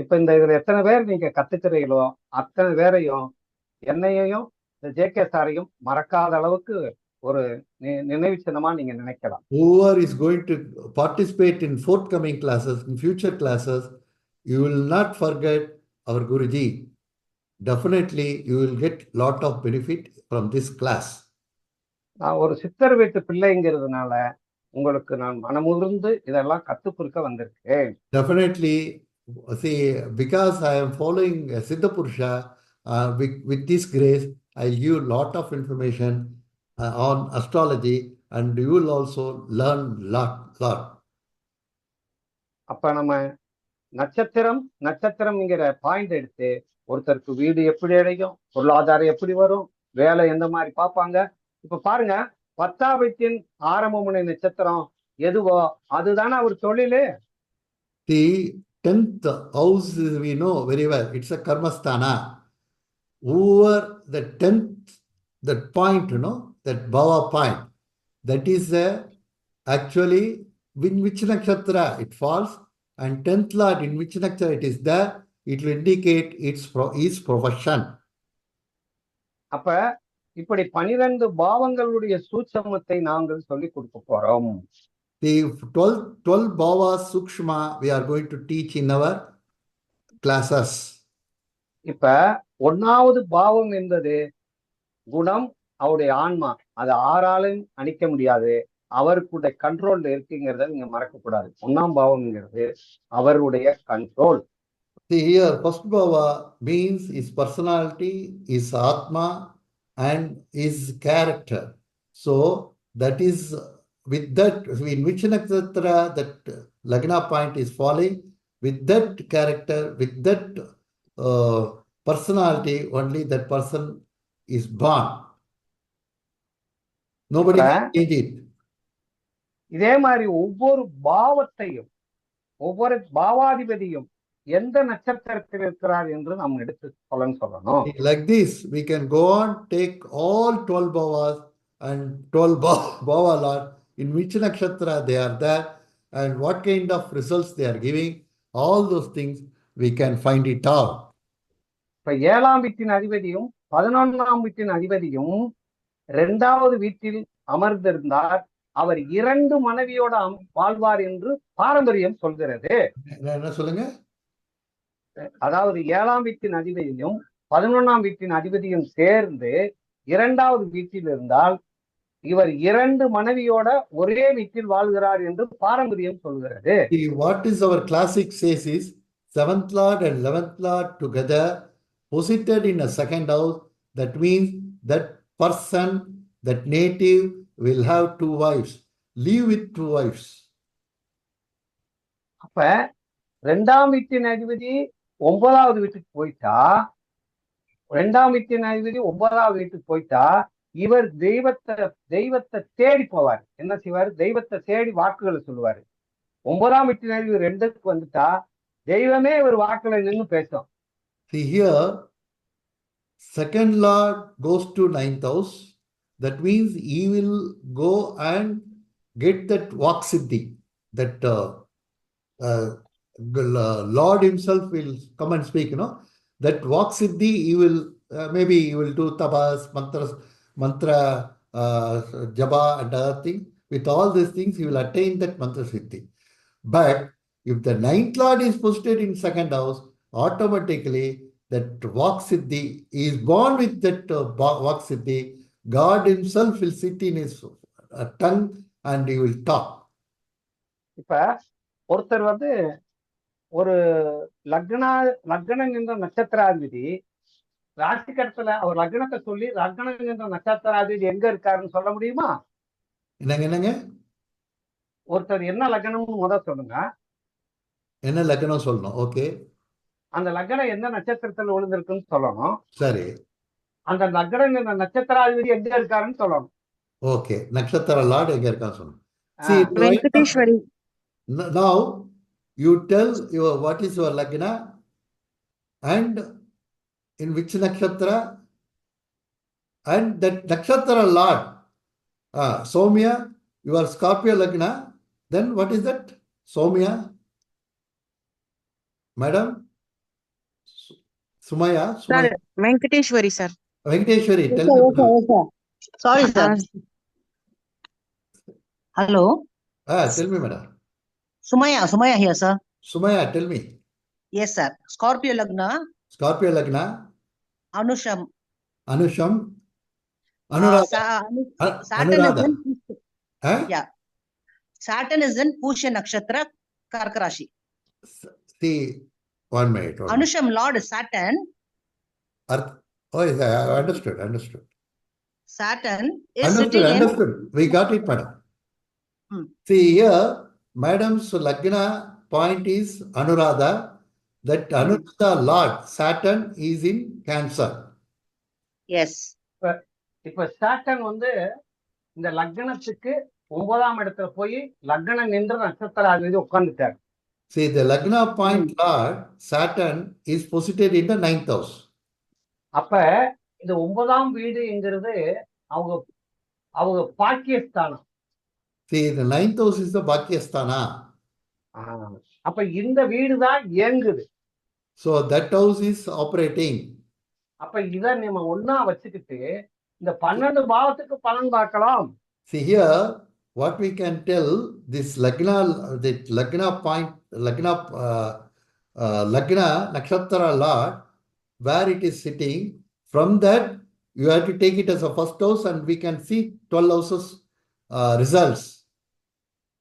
இப்ப இதுல எத்தனை பேர் நீங்க கத்துக்கிறீங்களோ அத்தனை பேரையும் என்னையையும் இந்த ஜேகே சாரையும் மறக்காத அளவுக்கு ஒரு நினைவு சின்னமா நீங்க நினைக்கலாம். Whoever is going to participate in forthcoming classes, in future classes, you will not forget our Guruji. Definitely, you will get lot of benefit from this class. நான் ஒரு சித்தர் வீட்டு பிள்ளைங்கிறதுனால உங்களுக்கு நான் மனமுதிர்ந்து இதெல்லாம் கத்துக் கொடுக்க வந்திருக்கேன். Definitely, see, because I am following Siddha Purusha, with this grace, I'll give lot of information on astrology, and you will also learn lot. அப்ப நம்ம நட்சத்திரம்ங்கிற பாயிண்ட் எடுத்து ஒருத்தருக்கு வீடு எப்படி அடையும், பொருளாதாரம் எப்படி வரும், வேலை எந்த மாதிரி பார்ப்பாங்க. இப்ப பாருங்க, 10ஆம் வீட்டின் ஆரம்பமுனை நட்சத்திரம் எதுவோ அதுதானே அவர் தொழிலு. The 10th house we know very well. It's a karmasthana. Over the 10th, that point, that bhava point, that is actually in which nakshatra it falls, and 10th lord in which nakshatra it is there, it will indicate his profession. அப்ப இப்படி 12 பாவங்களுடைய சூட்சமத்தை நாங்கள் சொல்லி கொடுக்க போறோம். The 12 bhavas sukshma we are going to teach in our classes. இப்ப 1வது பாவம் என்பது குணம், அவருடைய ஆன்மா. அது ஆறாலும் அணிக்க முடியாது, அவருக்குடைய கண்ட்ரோல்ல இருக்குங்கிறத நீங்க மறக்க கூடாது. 1ஆம் பாவம்ங்கிறது அவருடைய control. See here, first bhava means his personality, his atma, and his character. So that is with that, in which nakshatra that lagna point is falling, with that character, with that personality, only that person is born. Nobody can change it. இதே மாதிரி ஒவ்வொரு பாவத்தையும் ஒவ்வொரு பாவாதிபதியும் எந்த நட்சத்திரத்தில் இருக்கிறார் என்று நாம் எடுத்து சொல்லணும். Like this, we can go on, take all 12 bhavas and 12 bhava lord, in which nakshatra they are there, and what kind of results they are giving. All those things we can find it out. இப்ப 7ஆம் வீட்டின் அதிபதியும் 11ஆம் வீட்டின் அதிபதியும் 2வது வீட்டில் அமர்ந்திருந்தார், அவர் 2 மனைவியோட வாழ்வார் என்று பாரம்பரியம் சொல்கிறது. என்ன சொல்லுங்க? அதாவது 7ஆம் வீட்டின் அதிபதியும் 11ஆம் வீட்டின் அதிபதியும் சேர்ந்து 2வது வீட்டில் இருந்தால் இவர் 2 மனைவியோட ஒரே வீட்டில் வாழ்கிறார் என்று பாரம்பரியம் சொல்கிறது. What is our classic says is 7th lord and 11th lord together posited in a second house. That means that person, that native will have 2 wives, live with 2 wives. அப்ப 2ஆம் வீட்டின் அதிபதி 9வது வீட்டுக்கு போயிட்டா, 2ஆம் வீட்டின் அதிபதி 9வது வீட்டுக்கு போயிட்டா, இவர் தெய்வத்தை தேடி போவார். என்ன செய்வார்? தெய்வத்தை தேடி வாக்குகளை சொல்லுவாரு. 9ஆம் வீட்டின் அதிபதி 2க்கு வந்துட்டா தெய்வமே இவர் வாக்குகளை நின்று பேசும். See here, second lord goes to 9th house. That means he will go and get that Vak Siddhi. That Lord himself will come and speak, That Vak Siddhi, he will, maybe he will do tabas, mantra, japa and other things. With all these things, he will attain that mantra siddhi. But if the 9th lord is posted in second house, automatically that Vak Siddhi, he is born with that Vak Siddhi. God himself will sit in his tongue and he will talk. இப்ப ஒருத்தர் ஒரு லக்னம் என்ற நட்சத்திராதிபதி ராசி கட்டத்துல அவர் லக்னத்தை சொல்லி லக்னம் என்ற நட்சத்திராதிபதி எங்க இருக்காருன்னு சொல்ல முடியுமா? என்னங்க? ஒருத்தர் என்ன லக்னம்னு முதல் சொல்லுங்க. என்ன லக்னம் சொல்லணும்? ஓகே. அந்த லக்னம் எந்த நட்சத்திரத்துல விழுந்திருக்குன்னு சொல்லணும். சரி. அந்த லக்னம் என்ற நட்சத்திராதிபதி எங்க இருக்காருன்னு சொல்லணும். ஓகே. நட்சத்திர லார்ட் எங்க இருக்கான்னு சொல்லணும். Venkateshwari. Now you tell what is your lagna and in which nakshatra, and that nakshatra lord, Somya, your Scorpio lagna, then what is that? Soumya? Madam? Sumaya? Sir, Sumaya? Venkateshwari, sir. Venkateshwari, Yes, tell sir, me. yes, sir, Madam. yes, sir. Sorry, sir. Hello. Tell me, madam. Sumaya here, sir. Sumaya, tell me. Yes, sir. Scorpio Lagna, Scorpio Lagna, Anusham. Anusham, Anuradha. Saturn is Anuradha. in, Huh? yeah. Saturn is in Pusha Nakshatra, Karkarashi. See, 1 minute. Anusham Lord is Saturn. Oh, yes, I understood. Saturn is sitting Understood. We got it, madam. See here, madam's Lagna point is Anuradha. That Anuradha Lord, Saturn is in Cancer. Yes. இப்ப satin வந்து இந்த லக்னத்துக்கு 9ஆம் இடத்துல போய் லக்னம் நின்ற நட்சத்திராதிபதி உட்கார்ந்துட்டார். See, the Lagna point Lord, Saturn is posited in the 9th house. அப்ப இந்த 9ஆம் வீடுங்கிறது அவங்க பாக்கியஸ்தானம். See, the 9th house is the Bhakyasthana. அப்ப இந்த வீடு தான் இயங்குது. So that house is operating. அப்ப இத நம்ம ஒண்ணா வச்சுக்கிட்டு இந்த 12 பாவத்துக்கு பலன் பார்க்கலாம். See here, what we can tell, this Lagna, the Lagna point, Lagna Nakshatra Lord, where it is sitting, from that you have to take it as a first house and we can see 12 houses results.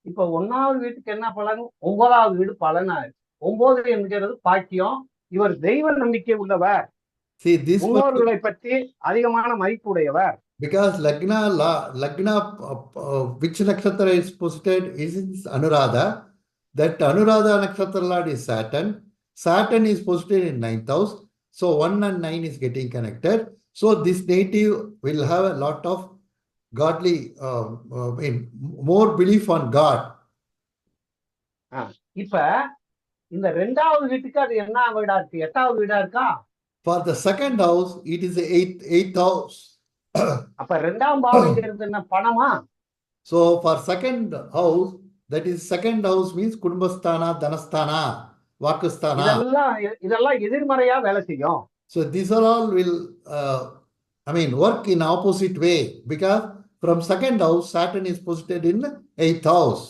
இப்ப 1வது வீட்டுக்கு என்ன பலன்? 9வது வீடு பலனாரு. 9 என்கிறது பாக்கியம். இவர் தெய்வ நம்பிக்கை உள்ளவர். See this முன்னோர்களை பற்றி அதிகமான மதிப்பு உடையவர். Because Lagna which nakshatra is posited is in Anuradha. That Anuradha nakshatra Lord is Saturn. Saturn is posited in 9th house. So 1 and 9 is getting connected. So this native will have a lot of godly, more belief on God. இப்ப இந்த 2வது வீட்டுக்கு அது என்ன வீடா இருக்கு? 8வது வீடா இருக்கா? For the second house, it is the eighth house. அப்ப 2ஆம் பாவம்ங்கிறது என்ன? பணமா? So for second house, that is second house means Kudumbasthana, Dhanasthana, Vakasthana. இதெல்லாம் எதிர்மறையா வேலை செய்யும். So these are all will, work in opposite way, because from second house, Saturn is posited in 8th house.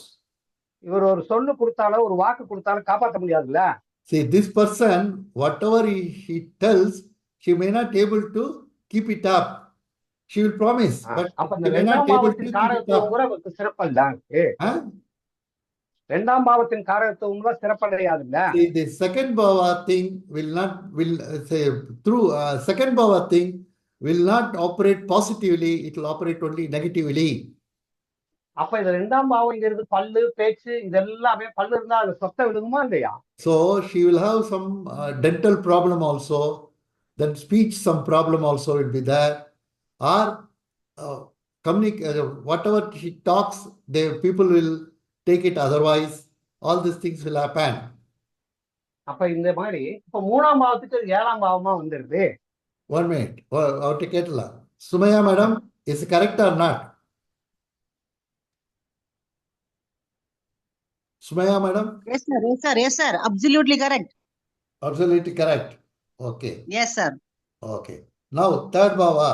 இவர் ஒரு சொல்லு கொடுத்தாலும் ஒரு வாக்கு கொடுத்தாலும் காப்பாற்ற முடியாதுல்ல. See, this person, whatever he tells, she may not able to keep it up. She will promise, but அப்ப she may not able to keep it up. சிறப்பல்தான். 2ஆம் பாவத்தின் காரகத்துவம் கூட சிறப்படையாதுல்ல. See, the second bhava thing second bhava thing will not operate positively, it will operate only negatively. அப்ப இது 2ஆம் பாவம்ங்கிறது பல்லு, பேச்சு, இதெல்லாமே பல்லு இருந்தா அது சொத்தை விடுமா இல்லையா? So she will have some dental problem also, then speech some problem also will be there, or whatever she talks, people will take it otherwise. All these things will happen. அப்ப இந்த மாதிரி இப்ப 3ஆம் பாவத்துக்கு 7ஆம் பாவமா வந்துருது. 1 minute. Sumaya madam, is it correct or not? Sumaya madam? Yes, sir. Yes, sir. Yes, sir. Absolutely correct. Absolutely correct. Okay. Yes, sir. Okay. Now, third bhava.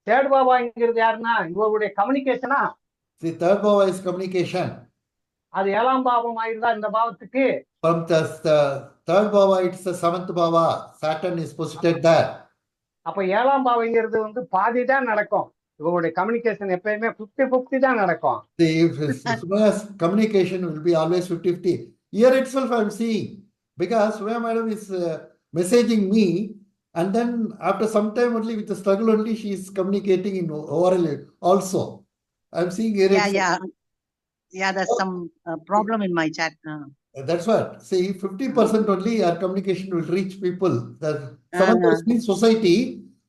Third பாவாங்கிறது யாருன்னா இவருடைய கம்யூனிகேஷனா? See, third bhava is communication. அது 7ஆம் பாவம் ஆயிருந்தா இந்த பாவத்துக்கு. From the third bhava, it's the 7th bhava. Saturn is posited there. அப்ப 7ஆம் பாவங்கிறது வந்து பாதி தான் நடக்கும். இவருடைய கம்யூனிகேஷன் எப்பயுமே 50-50 தான் நடக்கும். See, if Sumaya's communication will be always 50-50. Here itself I am seeing, because Sumaya madam is messaging me, and then after some time only, with the struggle only, she is communicating in oral also. I am seeing here. Yeah, there's some problem in my chat. That's what. See, 50% only our communication will reach people. The 7th house means society.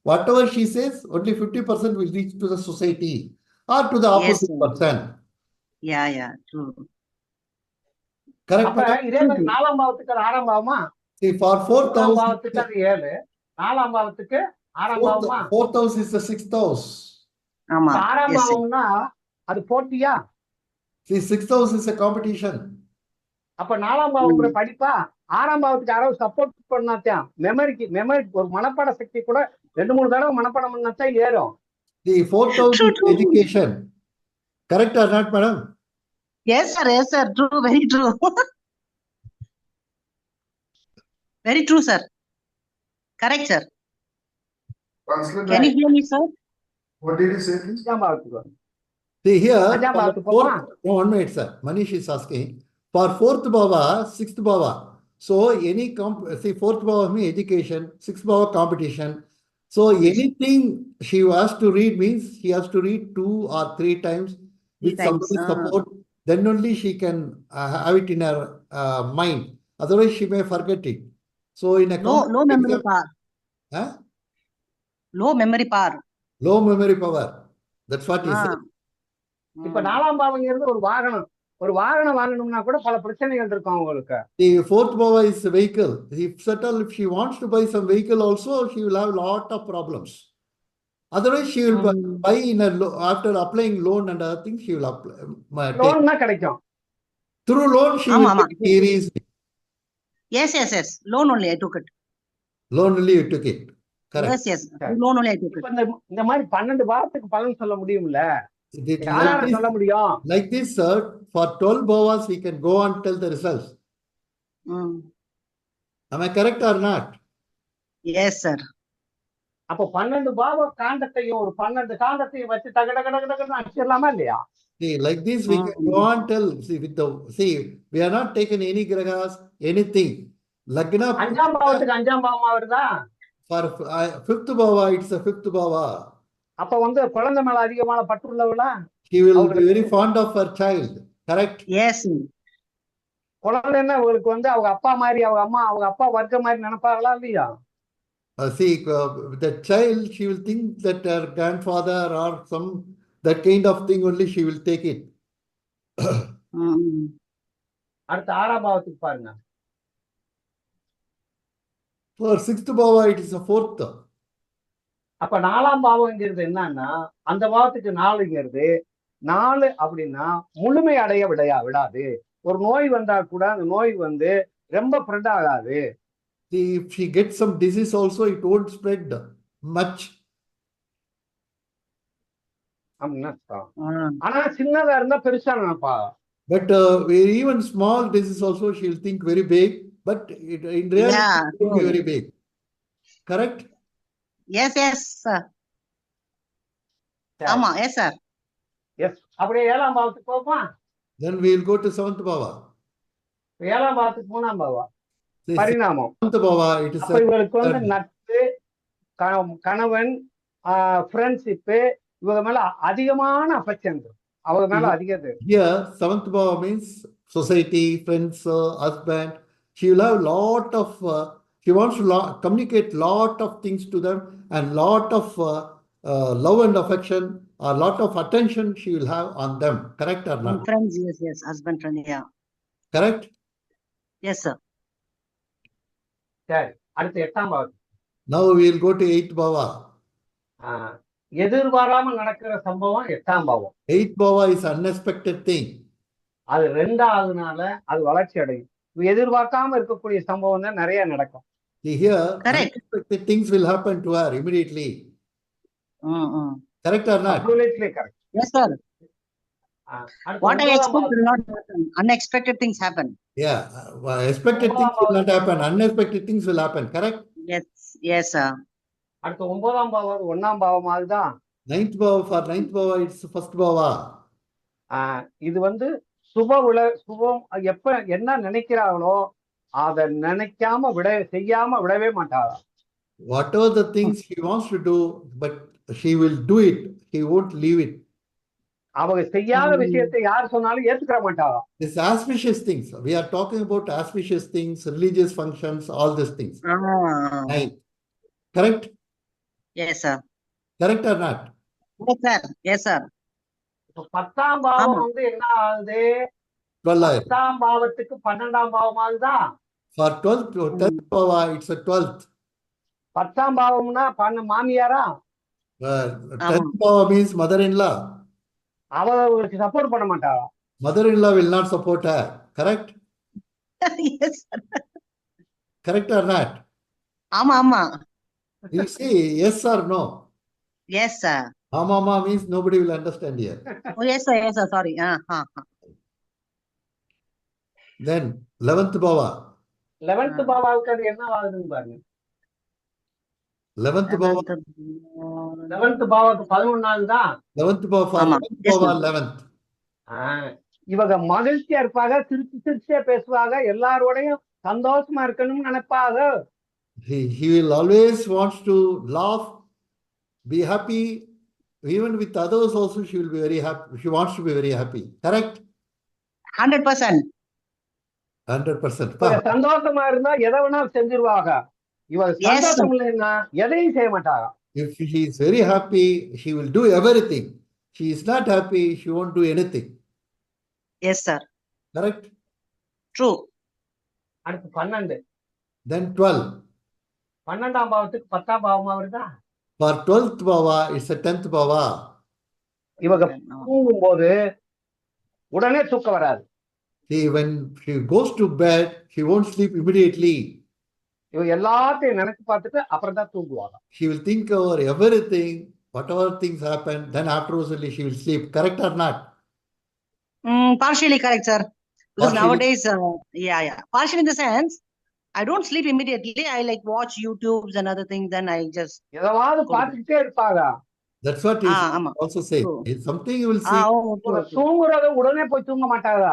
Whatever she says, only 50% will reach to the society or to the opposite person. Yeah, true. Correct. அப்ப இதே மாதிரி 4ஆம் பாவத்துக்கு 6ஆம் பாவமா? See, for 4th house, பாவத்துக்கு அது 7, 4ஆம் பாவத்துக்கு 6ஆம் பாவமா? 4th house is the 6th house. 6ஆம் பாவம்னா அது போட்டியா? See, sixth house is a competition. அப்ப 4ஆம் பாவம் கூட படிப்பா 6ஆம் பாவத்துக்கு யாராவது சப்போர்ட் பண்ணாத்தான் மெமரி ஒரு மனப்பாட சக்தி கூட 2-3 தடவை மனப்பாடம் பண்ணாத்தான் ஏறும். The fourth house True, is true. education. Correct or not, madam? Yes, sir. True, very true. Very true, sir. Correct, sir. Translate Can that. you hear me, sir? What did you say, please? 5ஆம் பாவத்துக்கு வரும். See here, Ajam for Bhavatu fourth, Papa. no, 1 minute, sir. Manish is asking for fourth bhava, sixth bhava. So any see fourth bhava means education, sixth bhava competition. So anything she has to read means he has to read 2 or 3 times with times, somebody's support. Then only she can have it in her mind. Otherwise, she may forget it. So in a Low memory exam- power. Huh? Low memory power. Low memory power. That's what he Ah. said. இப்ப 4ஆம் பாவங்கிறது ஒரு வாகனம் வாங்கணும்னா கூட பல பிரச்சனைகள் இருக்கும் அவங்களுக்கு. The fourth bhava is a vehicle. If she wants to buy some vehicle also, she will have lot of problems. Otherwise, she will buy in after applying loan and other things, she will apply. Loan தான் கிடைக்கும். Through loan, she will Ama. take it easily. Yes. Loan only I took it. Loan only you took it. Correct. Yes. Loan only I took இப்ப it. இந்த மாதிரி 12 பாவத்துக்கு பலன் சொல்ல முடியும்ல? Like யாரால சொல்ல this, முடியும்? like this, sir, for 12 bhavas, we can go and tell the results. Mm. Am I correct or not? Yes, sir. அப்ப 12 பாவ காண்டத்தையும் ஒரு 12 காண்டத்தையும் வச்சு டகடகடகடன்னு அடிச்சிடலாமா இல்லையா? See, like this, we can go and tell. See, we are not taken any grahas, anything. Lagna. 5ஆம் பாவத்துக்கு 5ஆம் பாவமா வருதா? For fifth bhava, it's a fifth bhava. அப்ப குழந்தை மேல அதிகமான பற்று உள்ளவளா? She will be very fond of her child. Correct? Yes. குழந்தைன்னா அவங்களுக்கு அவங்க அப்பா மாதிரி அவங்க அம்மா அவங்க அப்பா வர்க்க மாதிரி நினைப்பாங்களா இல்லையா? See, the child, she will think that her grandfather or some that kind of thing only she will take it. அடுத்து 6ஆம் பாவத்துக்கு பாருங்க. For sixth bhava, it is a fourth. அப்ப 4ஆம் பாவம்ங்கிறது என்னன்னா அந்த பாவத்துக்கு 4ங்கிறது 4 அப்படின்னா முழுமை அடைய விடாது. ஒரு நோய் வந்தா கூட அந்த நோய் ரொம்ப ஸ்ப்ரெட் ஆகாது. See, if she gets some disease also, it won't spread much. ஆனா சின்னதா இருந்தா பெருசா நினைப்பா. But even small disease also, she will think very big. But in reality, it will be very big. Correct? Yes, sir. Ama, yes, sir. Yes. அப்படியே 7ஆம் பாவத்துக்கு போப்பா. Then we will go to seventh bhava. 7ஆம் பாவத்துக்கு 3ஆம் பாவம். பரிணாமம். Seventh bhava, it is அப்ப இவருக்கு நட்பு, கணவன், ஃப்ரெண்ட்ஷிப் இவங்க மேல அதிகமான அஃபெக்ஷன் அவங்க மேல அதிகது. Here, seventh bhava means society, friends, husband. She will have lot of. She wants to communicate lot of things to them and lot of love and affection or lot of attention she will have on them. Correct or not? Friends, yes. Husband, friend, yeah. Correct? Yes, sir. சரி, அடுத்து 8ஆம் பாவம். Now we will go to eighth bhava. எதிர்பாராம நடக்கிற சம்பவம் 8ஆம் பாவம். Eighth bhava is unexpected thing. அது 2ஆவதுனால அது வளர்ச்சி அடையும். எதிர்பார்க்காம இருக்கக்கூடிய சம்பவம் தான் நிறைய நடக்கும். Here, Correct. unexpected things will happen to her immediately. Correct or not? Absolutely correct. Yes, sir. அடுத்து What I 9ஆம் expect பாவம். will not happen. Unexpected things happen. Yeah, expected things will not happen. Unexpected things will happen. Correct? Yes, sir. அடுத்து 9ஆம் பாவம் 1ஆம் பாவம் ஆகுதான். Ninth bhava, for ninth bhava, it's first bhava. இது சுபம் எப்ப என்ன நினைக்கிறாங்களோ அதை நினைக்காம செய்யாம விடவே மாட்டாரா. Whatever the things he wants to do, but she will do it. He won't leave it. அவங்க செய்யாத விஷயத்தை யார் சொன்னாலும் ஏத்துக்கிற மாட்டாரா. These auspicious things. We are talking about auspicious things, religious functions, all these things. Ninth. Correct? Yes, sir. Correct or not? Yes, sir. 10ஆம் பாவம் என்ன ஆகுது? 12. 10ஆம் பாவத்துக்கு 12ஆம் பாவம் ஆகுதா? For 12th, 10th bhava, it's a 12th. 10ஆம் பாவம்னா மாமியாரா? 10th bhava means mother-in-law. அவங்களுக்கு சப்போர்ட் பண்ண மாட்டாரா? Mother-in-law will not support her. Correct? Yes, sir. Correct or not? Ama. You see, yes or no? Yes, sir. Mama means nobody will understand here. Oh, yes, sir. Yes, sir. Sorry. Then 11th bhava. 11th பாவாவுக்கு அது என்ன ஆகுதுன்னு பாருங்க. 11th bhava. 11th பாவாவுக்கு 11 தான். 11th bhava. 11th. இவங்க மகிழ்ச்சியா இருப்பாங்க, சிரிச்சே பேசுவாங்க, எல்லாரோடையும் சந்தோஷமா இருக்கணும்னு நினைப்பாங்க. He will always wants to laugh, be happy. Even with others also, she will be very happy. She wants to be very happy. Correct? 100%. 100%. சந்தோஷமா இருந்தா எதை வேணாலும் செஞ்சிருவாங்க. இவங்க சந்தோஷம் இல்லைன்னா எதையும் செய்ய மாட்டாங்க. If she is very happy, she will do everything. She is not happy, she won't do anything. Yes, sir. Correct? True. அடுத்து 12. Then 12. 12ஆம் பாவத்துக்கு 10ஆம் பாவமா வருதா? For 12th bhava, it's a 10th bhava. இவங்க தூங்கும் போது உடனே தூக்கம் வராது. See, when she goes to bed, she won't sleep immediately. இவங்க எல்லாத்தையும் நினைச்சு பார்த்துட்டு அப்புறம் தான் தூங்குவாங்க. She will think over everything, whatever things happen, then afterwards only she will sleep. Correct or not? Partially correct, sir. Because Partially. nowadays, partially in the sense, I don't sleep immediately. I like watch YouTubes and other things. Then I just. எதாவது பார்த்துக்கிட்டே இருப்பாங்க. That's what he also said. It's something you will see. தூங்குறத உடனே போய் தூங்க மாட்டாங்க.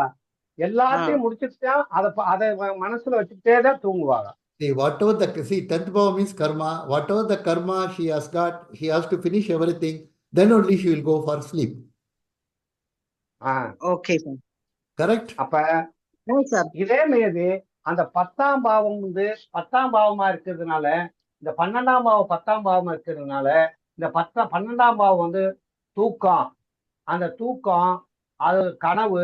எல்லாத்தையும் முடிச்சுட்டு அதை மனசுல வச்சுக்கிட்டே தான் தூங்குவாங்க. See, 10th bhava means karma. Whatever the karma she has got, he has to finish everything. Then only she will go for sleep. Okay, sir. Correct? அப்ப இதே மாதிரி அந்த 10ஆம் பாவம் 10ஆம் பாவமா இருக்கிறதுனால, இந்த 12ஆம் பாவம் 10ஆம் பாவமா இருக்கிறதுனால, இந்த 12ஆம் பாவம் தூக்கம், அந்த தூக்கம், அது கனவு,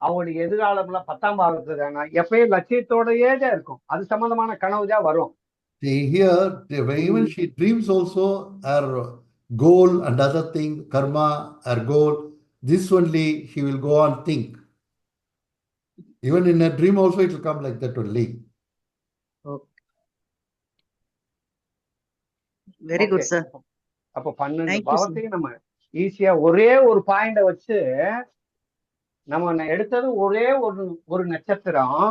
அவங்களுடைய எதிர்காலம்ல 10ஆம் பாவம் இருக்கிறதுனா எப்பயும் லட்சியத்தோடயே தான் இருக்கும். அது சம்பந்தமான கனவு தான் வரும். See here, even she dreams also her goal and other thing, karma, her goal. This only she will go on think. Even in a dream also it will come like that only. Very good, sir. அப்ப 12 பாவத்தையும் நம்ம ஈஸியா ஒரே ஒரு பாயிண்ட வச்சு நம்ம எடுத்தது ஒரே ஒரு நட்சத்திரம்.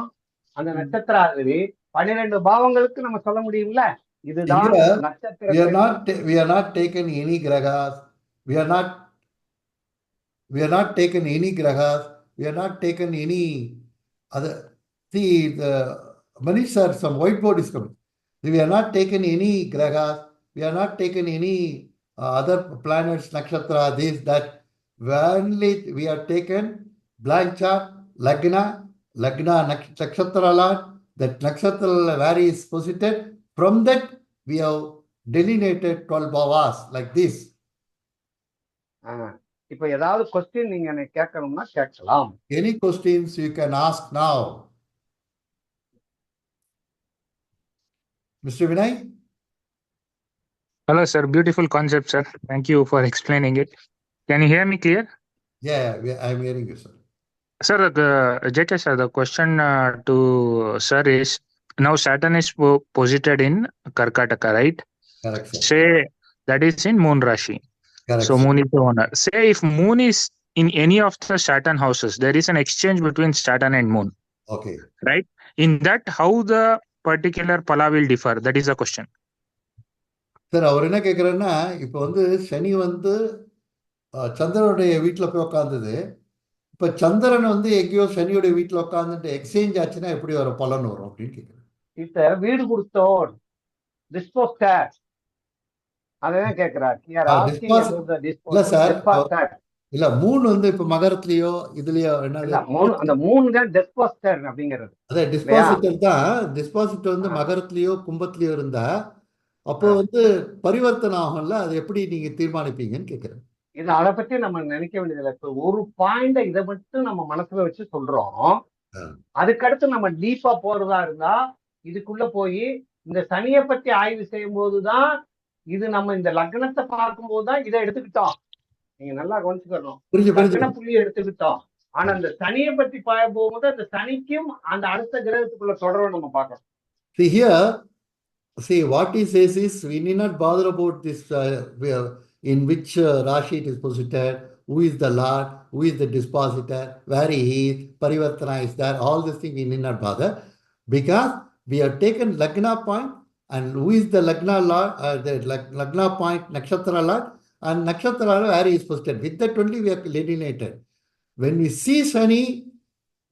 அந்த நட்சத்திராதிபதி 12 பாவங்களுக்கு நம்ம சொல்ல முடியும்ல. இதுதான் நட்சத்திரம். We are not taken any grahas. We are not taken any grahas. We are not taken any other. See, the Manish sir, some whiteboard is coming. We are not taken any grahas. We are not taken any other planets, nakshatra, this, that. Only we are taken blank chart, lagna, nakshatra lot, that nakshatra where he is posited. From that, we have delineated 12 bhavas like this. இப்ப ஏதாவது question நீங்க எனக்கு கேட்கணும்னா கேட்கலாம். Any questions you can ask now. Mr. Vinay? Hello, sir. Beautiful concept, sir. Thank you for explaining it. Can you hear me clear? Yeah, I'm hearing you, sir. Sir, JK sir, the question to sir is, now Saturn is posited in Karkataka, right? Correct, sir. Say that is in Moon Rashi. Correct, so sir. Moon is the owner. Say if Moon is in any of the Saturn houses, there is an exchange between Saturn and Moon. Okay. Right? In that, how the particular pala will differ? That is the question. Sir அவர் என்ன கேட்குறேன்னா, இப்போ சனி சந்திரனுடைய வீட்டில் போய் உட்காந்துது. இப்போ சந்திரன் எங்கேயோ சனியுடைய வீட்டில் உட்காந்துட்டு எக்ஸ்சேஞ்ச் ஆச்சுன்னா எப்படி வர பலன் வரும் அப்படின்னு கேட்குறேன். இப்போ வீடு கொடுத்தோர் டிஸ்போஸ்டர் அதான் கேட்கிறார். இல்ல சார், இல்ல மூணு இப்ப மகரத்திலயோ இதுலயோ என்ன அந்த மூணு தான் டிஸ்போசிட்டர் அப்படிங்கிறது. அதே டிஸ்போசிட்டர் தான். டிஸ்போசிட்டர் மகரத்திலயோ கும்பத்திலயோ இருந்தா அப்போ பரிவர்த்தனை ஆகும்ல, அது எப்படி நீங்க தீர்மானிப்பீங்கன்னு கேக்குறேன். இது அதை பத்தி நம்ம நினைக்க வேண்டியதில்லை. இப்ப ஒரு பாயிண்ட இதை மட்டும் நம்ம மனசுல வச்சு சொல்றோம். அதுக்கடுத்து நம்ம டீப்பா போறதா இருந்தா இதுக்குள்ள போய் இந்த சனியை பத்தி ஆய்வு செய்யும் போதுதான் இது நம்ம இந்த லக்னத்தை பார்க்கும் போதுதான் இதை எடுத்துக்கிட்டோம். நீங்க நல்லா கவனிச்சுக்கணும். லக்ன புள்ளியை எடுத்துக்கிட்டோம். ஆனா அந்த சனியை பத்தி போகும்போது அந்த சனிக்கும் அந்த அடுத்த கிரகத்துக்குள்ள தொடர்பை நம்ம பார்க்கணும். See here, see what he says is we need not bother about this in which Rashi it is posited, who is the Lord, who is the dispositor, where he is, Parivartana is there, all these things we need not bother because we have taken Lagna point and who is the Lagna Lord, the Lagna point, Nakshatra Lord and Nakshatra Lord where he is posited. With that only we are delineated. When we see Shani,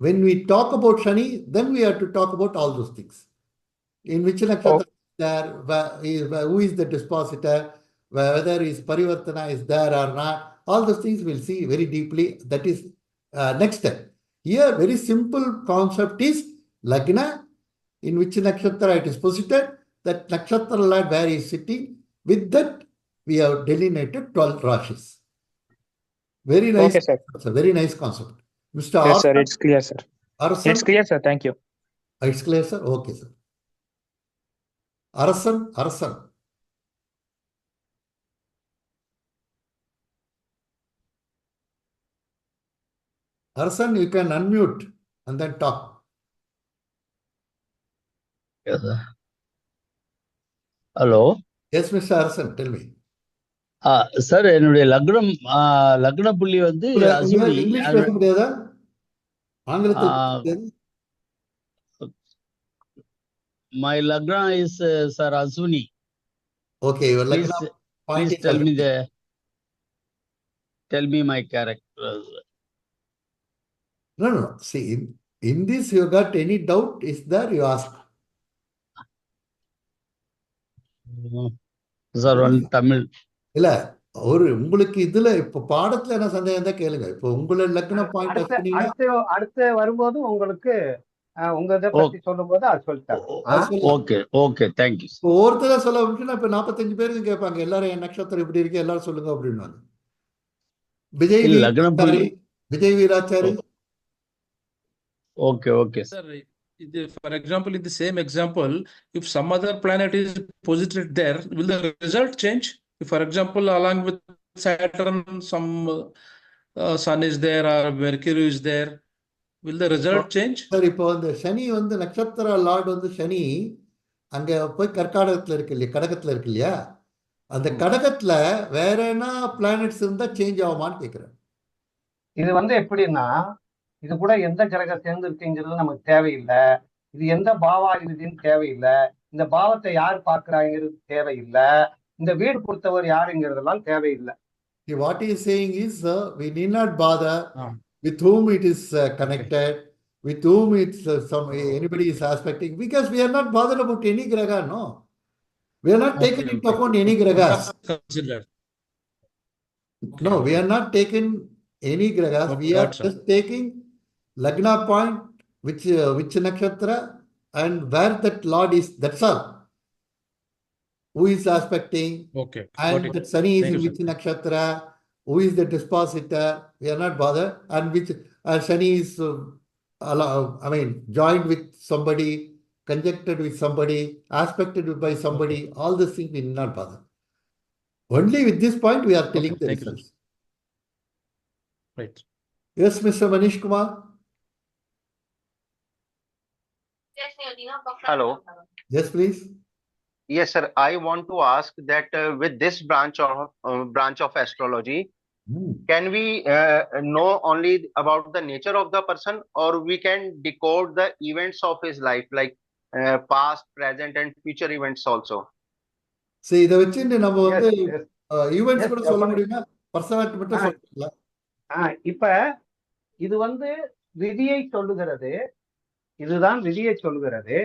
when we talk about Shani, then we have to talk about all those things. In which nakshatra there, who is the dispositor, whether his parivartana is there or not, all those things we'll see very deeply. That is next step. Here, very simple concept is Lagna, in which nakshatra it is posited, that nakshatra lord where he is sitting. With that, we have delineated 12 Rashis. Very nice. Okay, sir. It's a very nice concept. Mr. Yes, sir. Arsan, It's clear, sir. Arsan, It's clear, sir. Thank you. it's clear, sir? Okay, sir. Arsan. Arsan, you can unmute and then talk. Hello Yes, Mr. Arsan, tell me. Sir என்னுடைய லக்ன புள்ளி வந்து Ashwini. English பேச முடியாதா? ஆங்கிலத்தில் பேச முடியாது? My lagna is sir Aswini. Okay, your lagna point Please is tell me my character. No. See, in this you got any doubt? Is there? You ask. Sir, one Tamil. இல்ல உங்களுக்கு இதுல இப்ப பாடத்துல என்ன சந்தேகம் தான் கேளுங்க. இப்போ உங்களோட லக்ன பாயிண்ட் அடுத்து வரும்போது உங்களுக்கு உங்க இதை பத்தி சொல்லும் போது அது சொல்லிட்டாங்க. Okay thank you. ஒருத்தர சொல்ல அப்படின்னா இப்ப 45 பேருக்கு கேட்பாங்க எல்லாரும் என் நட்சத்திரம் இப்படி இருக்கு எல்லாரும் சொல்லுங்க அப்படின்னு. Vijay வீராச்சாரி. Okay. Sir, for example, in the same example, if some other planet is posited there, will the result change? If, for example, along with Saturn, some Sun is there or Mercury is there, will the result change? Sir, இப்போ அந்த சனி வந்து நட்சத்திர Lord வந்து சனி அங்க போய் கர்க்காடகத்துல இருக்கு இல்லையா, கடகத்துல இருக்கு இல்லையா, அந்த கடகத்துல வேற என்ன பிளானட்ஸ் இருந்தா சேஞ்ச் ஆகுமான்னு கேக்குறேன். இது வந்து எப்படின்னா, இது கூட எந்த கிரகம் சேர்ந்துருக்குங்கிறது நமக்கு தேவையில்லை, இது எந்த பாவாதிபதினு தேவையில்லை, இந்த பாவத்தை யார் பார்க்கிறாங்கிறது தேவையில்லை, இந்த வீடு கொடுத்தவர் யாருங்கிறதெல்லாம் தேவையில்லை. What he is saying is we need not bother with whom it is connected, with whom it's anybody is aspecting, because we are not bothered about any graha, no. We are not taking into account any grahas. No, we are not taking any grahas. We are just taking lagna point, which nakshatra and where that lord is, that's all. Who is aspecting, and that Shani is in which nakshatra, who is the dispositor, we are not bothered, and which Shani is joined with somebody, conjuncted with somebody, aspected by somebody, all these things we need not bother. Only with this point we are telling the results. Right. Yes, Mr. Manish Kumar. Hello. Yes, please. Yes, sir. I want to ask that with this branch of astrology, can we know only about the nature of the person, or we can decode the events of his life, like past, present, and future events also? See, இத வச்சு நம்ம வந்து events கூட சொல்ல முடியுமா, personality மட்டும் சொல்லலாம். இப்ப இது வந்து விதியை சொல்லுகிறது, இதுதான் விதியை சொல்லுகிறது.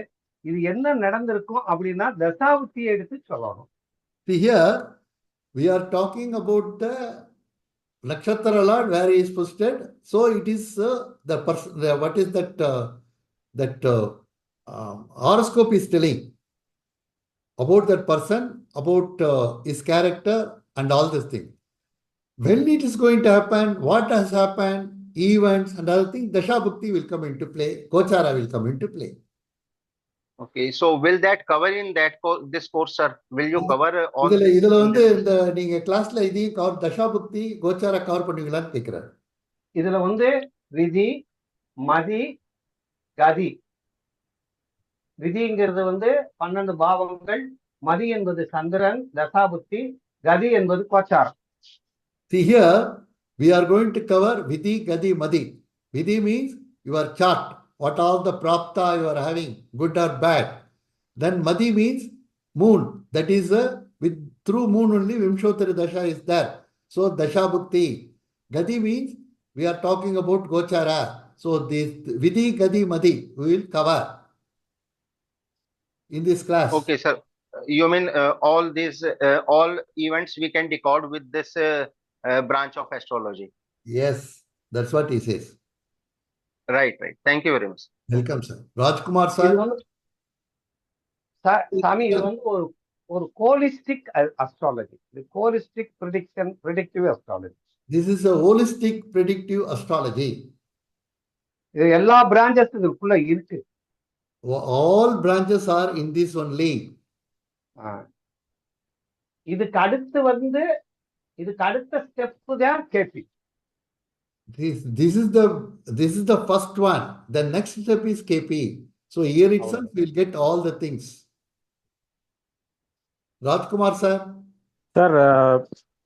இது என்ன நடந்திருக்கும் அப்படின்னா தசாபுத்தியை எடுத்து சொல்லணும். Here we are talking about the nakshatra lord where he is posted. So it is the person. What is that horoscope is telling about that person, about his character and all this thing. When it is going to happen, what has happened, events and other things, dasha bhukti will come into play, gochara will come into play. Okay, so will that cover in this course, sir? Will you cover all? இதுல வந்து இந்த நீங்க கிளாஸ்ல இதையும் cover தசா புக்தி கோச்சார cover பண்ணுவீங்களான்னு கேக்குறாரு. இதுல வந்து விதி, மதி, கதி. விதிங்கிறது வந்து 12 பாவங்கள், மதி என்பது சந்திரன் தசாபுத்தி, கதி என்பது கோச்சாரம். See here, we are going to cover Vidhi, Gadi, Madi. Vidhi means your chart, what all the prapta you are having, good or bad. Then Madi means moon, that is with through moon only Vimshottari Dasha is there. So Dasha Bhukti. Gadi means we are talking about Gochara. So this Vidhi, Gadi, Madi we will cover in this class. Okay, sir. You mean all these all events we can decode with this branch of astrology? Yes, that's what he says. Right, right. Thank you very much. Welcome, sir. Rajkumar, இது sir. வந்து சாமி, இது வந்து ஒரு holistic astrology. Holistic predictive astrology. This is a holistic predictive astrology. இது எல்லா branches இதுக்குள்ள இருக்கு. All branches are in this only. இதுக்கு அடுத்த ஸ்டெப் தான் KP. This is the first one. The next step is KP. So here itself we'll get all the things. Rajkumar, sir. Sir,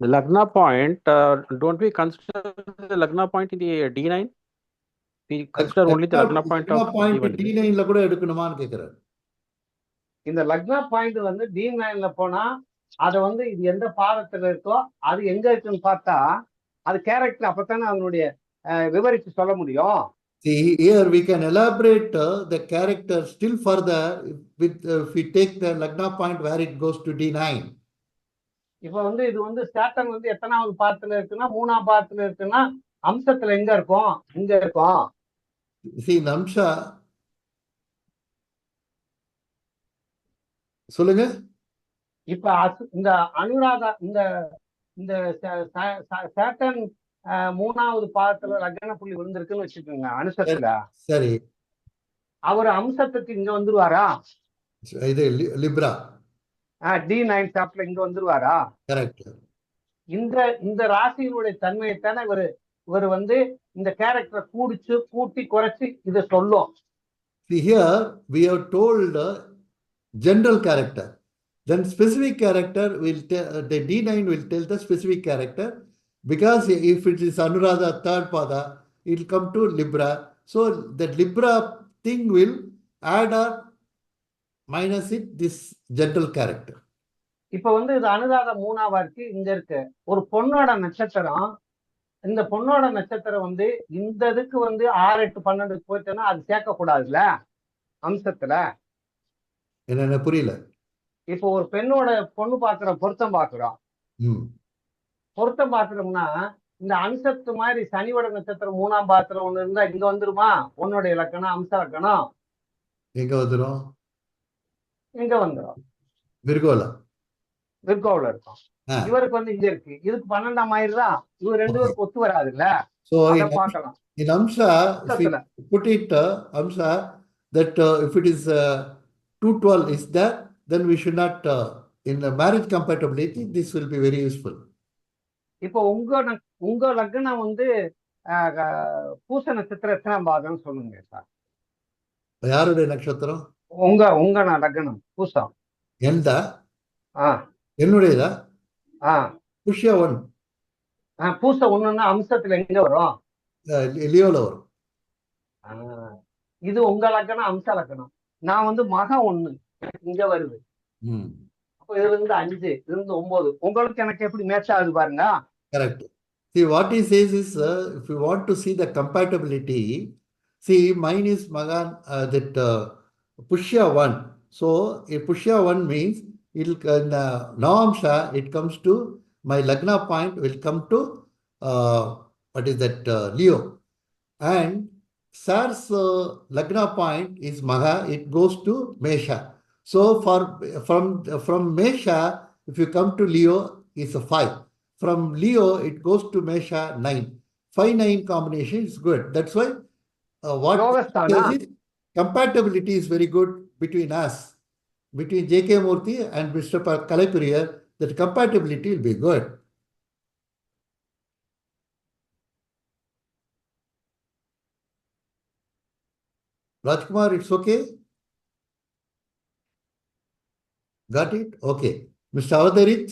the Lagna point, don't we consider the Lagna point in the D9? We consider only the Lagna point of D9 ல கூட எடுக்கணுமான்னு கேக்குறாரு. இந்த லக்னா point வந்து D9ல போனா அதை வந்து இது எந்த பாதத்துல இருக்கோ அது எங்க இருக்குன்னு பார்த்தா அது கேரக்டர் அப்பத்தானே அதனுடைய விவரிச்சு சொல்ல முடியும். See, here we can elaborate the character still further with if we take the Lagna point where it goes to D9. இப்ப வந்து இது வந்து சாட்டர்ன் வந்து எத்தனாவது பாதத்துல இருக்குன்னா 3ஆம் பாதத்துல இருக்குன்னா அம்சத்துல எங்க இருக்கும்? இங்க இருக்கும். See, Namsha சொல்லுங்க. இப்ப இந்த அனுராதா இந்த இந்த சாட்டர்ன் 3ஆவது பாதத்துல லக்ன புள்ளி விழுந்திருக்குன்னு வச்சுக்கோங்க அனுசத்துல. சரி. அவர் அம்சத்துக்கு இங்க வந்துருவாரா? இது லிப்ரா. D9 சாப்டர்ல இங்க வந்துருவாரா? கரெக்ட். இந்த ராசியினுடைய தன்மையைத்தானே இவர் வந்து இந்த கேரக்டரை கூட்டி குறைச்சு இதை சொல்லும். See, here we have told general character. Then specific character will tell, the D9 will tell the specific character, because if it is Anuradha third pada, it will come to Libra. So the Libra thing will add or minus it this general character. இப்ப வந்து இது அனுராதா 3ஆவா இருக்கு, இங்க இருக்கு ஒரு பொண்ணோட நட்சத்திரம். இந்த பொண்ணோட நட்சத்திரம் வந்து இந்த இதுக்கு வந்து 6, 8, 12 போயிட்டோன்னா அது சேர்க்க கூடாதுல்ல அம்சத்துல. என்ன புரியல. இப்போ ஒரு பொண்ணு பாக்குறோம், பொருத்தம் பாக்குறோம்னா இந்த அம்சத்து மாதிரி சனியோட நட்சத்திரம் 3ஆம் பாத்திரம் ஒண்ணு இருந்தா இங்க வந்துருமா? உன்னுடைய இலக்கணம் அம்ச இலக்கணம் எங்க வந்துரும்? இங்க வந்துடும். விர்கோல இருக்கும். இவருக்கு வந்து இங்க இருக்கு. இதுக்கு 12ஆம் ஆயிரா? இவர் 2 பேருக்கு ஒத்து வராதுல்ல. So பார்க்கலாம். in Amsa, if we put it Amsa that if it is 212 is there, then we should not in the marriage compatibility this will be very useful. இப்போ உங்க லக்னம் வந்து பூச நட்சத்திரம் எத்தனாம் பாதம் சொல்லுங்க சார். யாருடைய நட்சத்திரம்? உங்க லக்னம் பூசம். எந்த? என்னுடையதா? புஷ்ய 1. பூச 1ன்னா அம்சத்துல எங்க வரும்? லியோல வரும். இது உங்க லக்னம் அம்ச லக்னம். நான் வந்து மக 1 இங்க வருது. அப்ப இதுல இருந்து 5, இதுல இருந்து 9. உங்களுக்கு எனக்கு எப்படி மேட்ச் ஆகுது பாருங்க. Correct. See, what he says is if you want to see the compatibility, see mine is Magan that Pushya 1. So if Pushya 1 means it will Navamsha, it comes to my Lagna point will come to what is that Leo, and Sar's Lagna point is Maga, it goes to Mesha. So from Mesha, if you come to Leo, is a 5. From Leo, it goes to Mesha 9. 5-9 combination is good. That's why what is compatibility is very good between us, between J.K. Murthy and Mr. Kalapuriya. That compatibility will be good. Rajkumar, it's okay? Got it? Okay. Mr. Avadarit?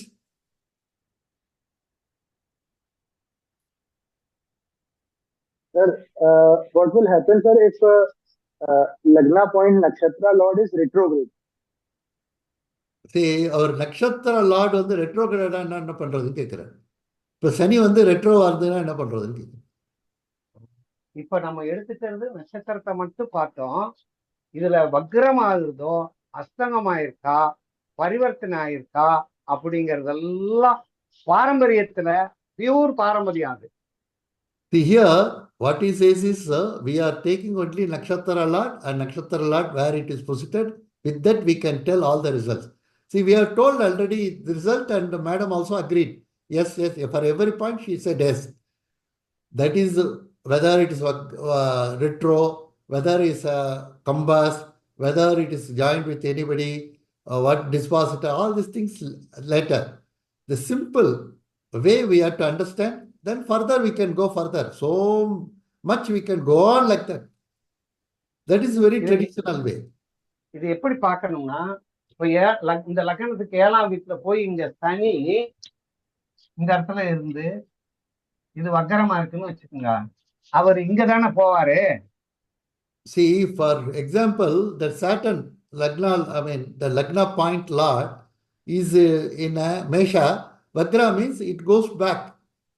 Sir, what will happen, sir, if Lagna point Nakshatra Lord is retrograde? See, our Nakshatra Lord வந்து retrograde என்ன பண்றதுன்னு கேட்கிறேன். இப்ப சனி வந்து retro வருதுன்னா என்ன பண்றதுன்னு கேட்கிறேன். இப்ப நம்ம எடுத்துக்கிறது நட்சத்திரத்தை மட்டும் பார்த்தோம். இதுல வக்ரம் ஆகுறதோ அஸ்தங்கம் ஆயிருக்கா பரிவர்த்தனை ஆயிருக்கா அப்படிங்கறதெல்லாம் பாரம்பரியத்துல பியூர் பாரம்பரியம் அது. See here, what he says is, we are taking only Nakshatra Lord and Nakshatra Lord where it is posited. With that, we can tell all the results. See, we have told already the result, and the madam also agreed. Yes, yes, for every point she said yes. That is whether it is retro, whether it is compass, whether it is joined with anybody, what dispositor, all these things later. The simple way we have to understand, then further we can go further. So much we can go on like that. That is very traditional way. இது எப்படி பார்க்கணும்னா, இப்ப இந்த லக்னத்துக்கு 7ஆம் வீட்டுல போய் இங்க சனி இந்த இடத்துல இருந்து இது வக்கரமா இருக்குன்னு வச்சுக்கோங்க, அவர் இங்க தானே போவாரு. See, for example, the Saturn Lagna, the Lagna point Lord is in a Mesha. Vakra means it goes back.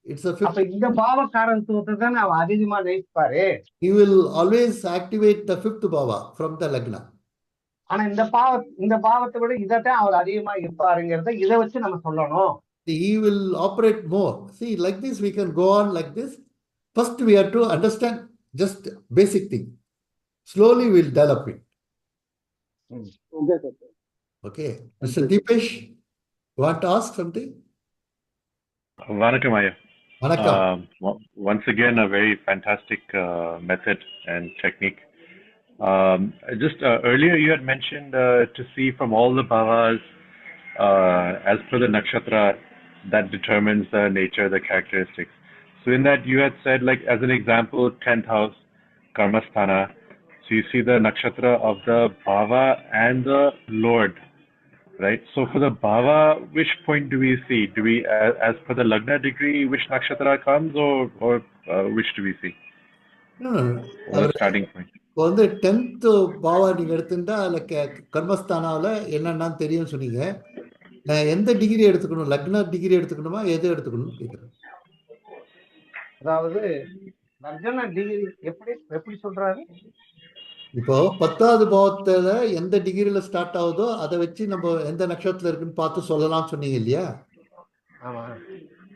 It's a fifth. அப்ப இந்த பாவகாரத்துவத்தை தான் அவர் அதிகமா நேசிப்பாரு. He will always activate the fifth bhava from the Lagna. ஆனா இந்த பாவத்தை விட இதைத்தான் அவர் அதிகமா இருப்பாருங்கிறத இதை வச்சு நம்ம சொல்லணும். He will operate more. See, like this we can go on like this. First we have to understand just basic thing. Slowly we'll develop it. Okay, sir. Okay. Mr. Deepesh, you want to ask something? Vanakkam Ayya. Vanakkam. Once again, a very fantastic method and technique. Just earlier you had mentioned to see from all the bhavas as per the nakshatra that determines the nature, the characteristics. So in that you had said, like as an example, 10th house, Karmasthana. So you see the nakshatra of the bhava and the Lord, right? So for the bhava, which point do we see? Do we, as per the Lagna degree, which nakshatra comes, or which do we see? No. Or starting point. இப்போ வந்து 10th பாவா நீங்க எடுத்துட்டா அதுல கர்மஸ்தானாவில் என்னென்னு தெரியும் சொன்னீங்க. நான் எந்த டிகிரி எடுத்துக்கணும், லக்ன டிகிரி எடுத்துக்கணுமா எது எடுத்துக்கணும்னு கேட்குறேன். அதாவது லக்ன டிகிரி எப்படி சொல்றாரு? இப்போ 10வது பாவத்துல எந்த டிகிரியில ஸ்டார்ட் ஆகுதோ அதை வச்சு நம்ம எந்த நட்சத்திரத்துல இருக்குன்னு பார்த்து சொல்லலாம் சொன்னீங்க இல்லையா? ஆமா.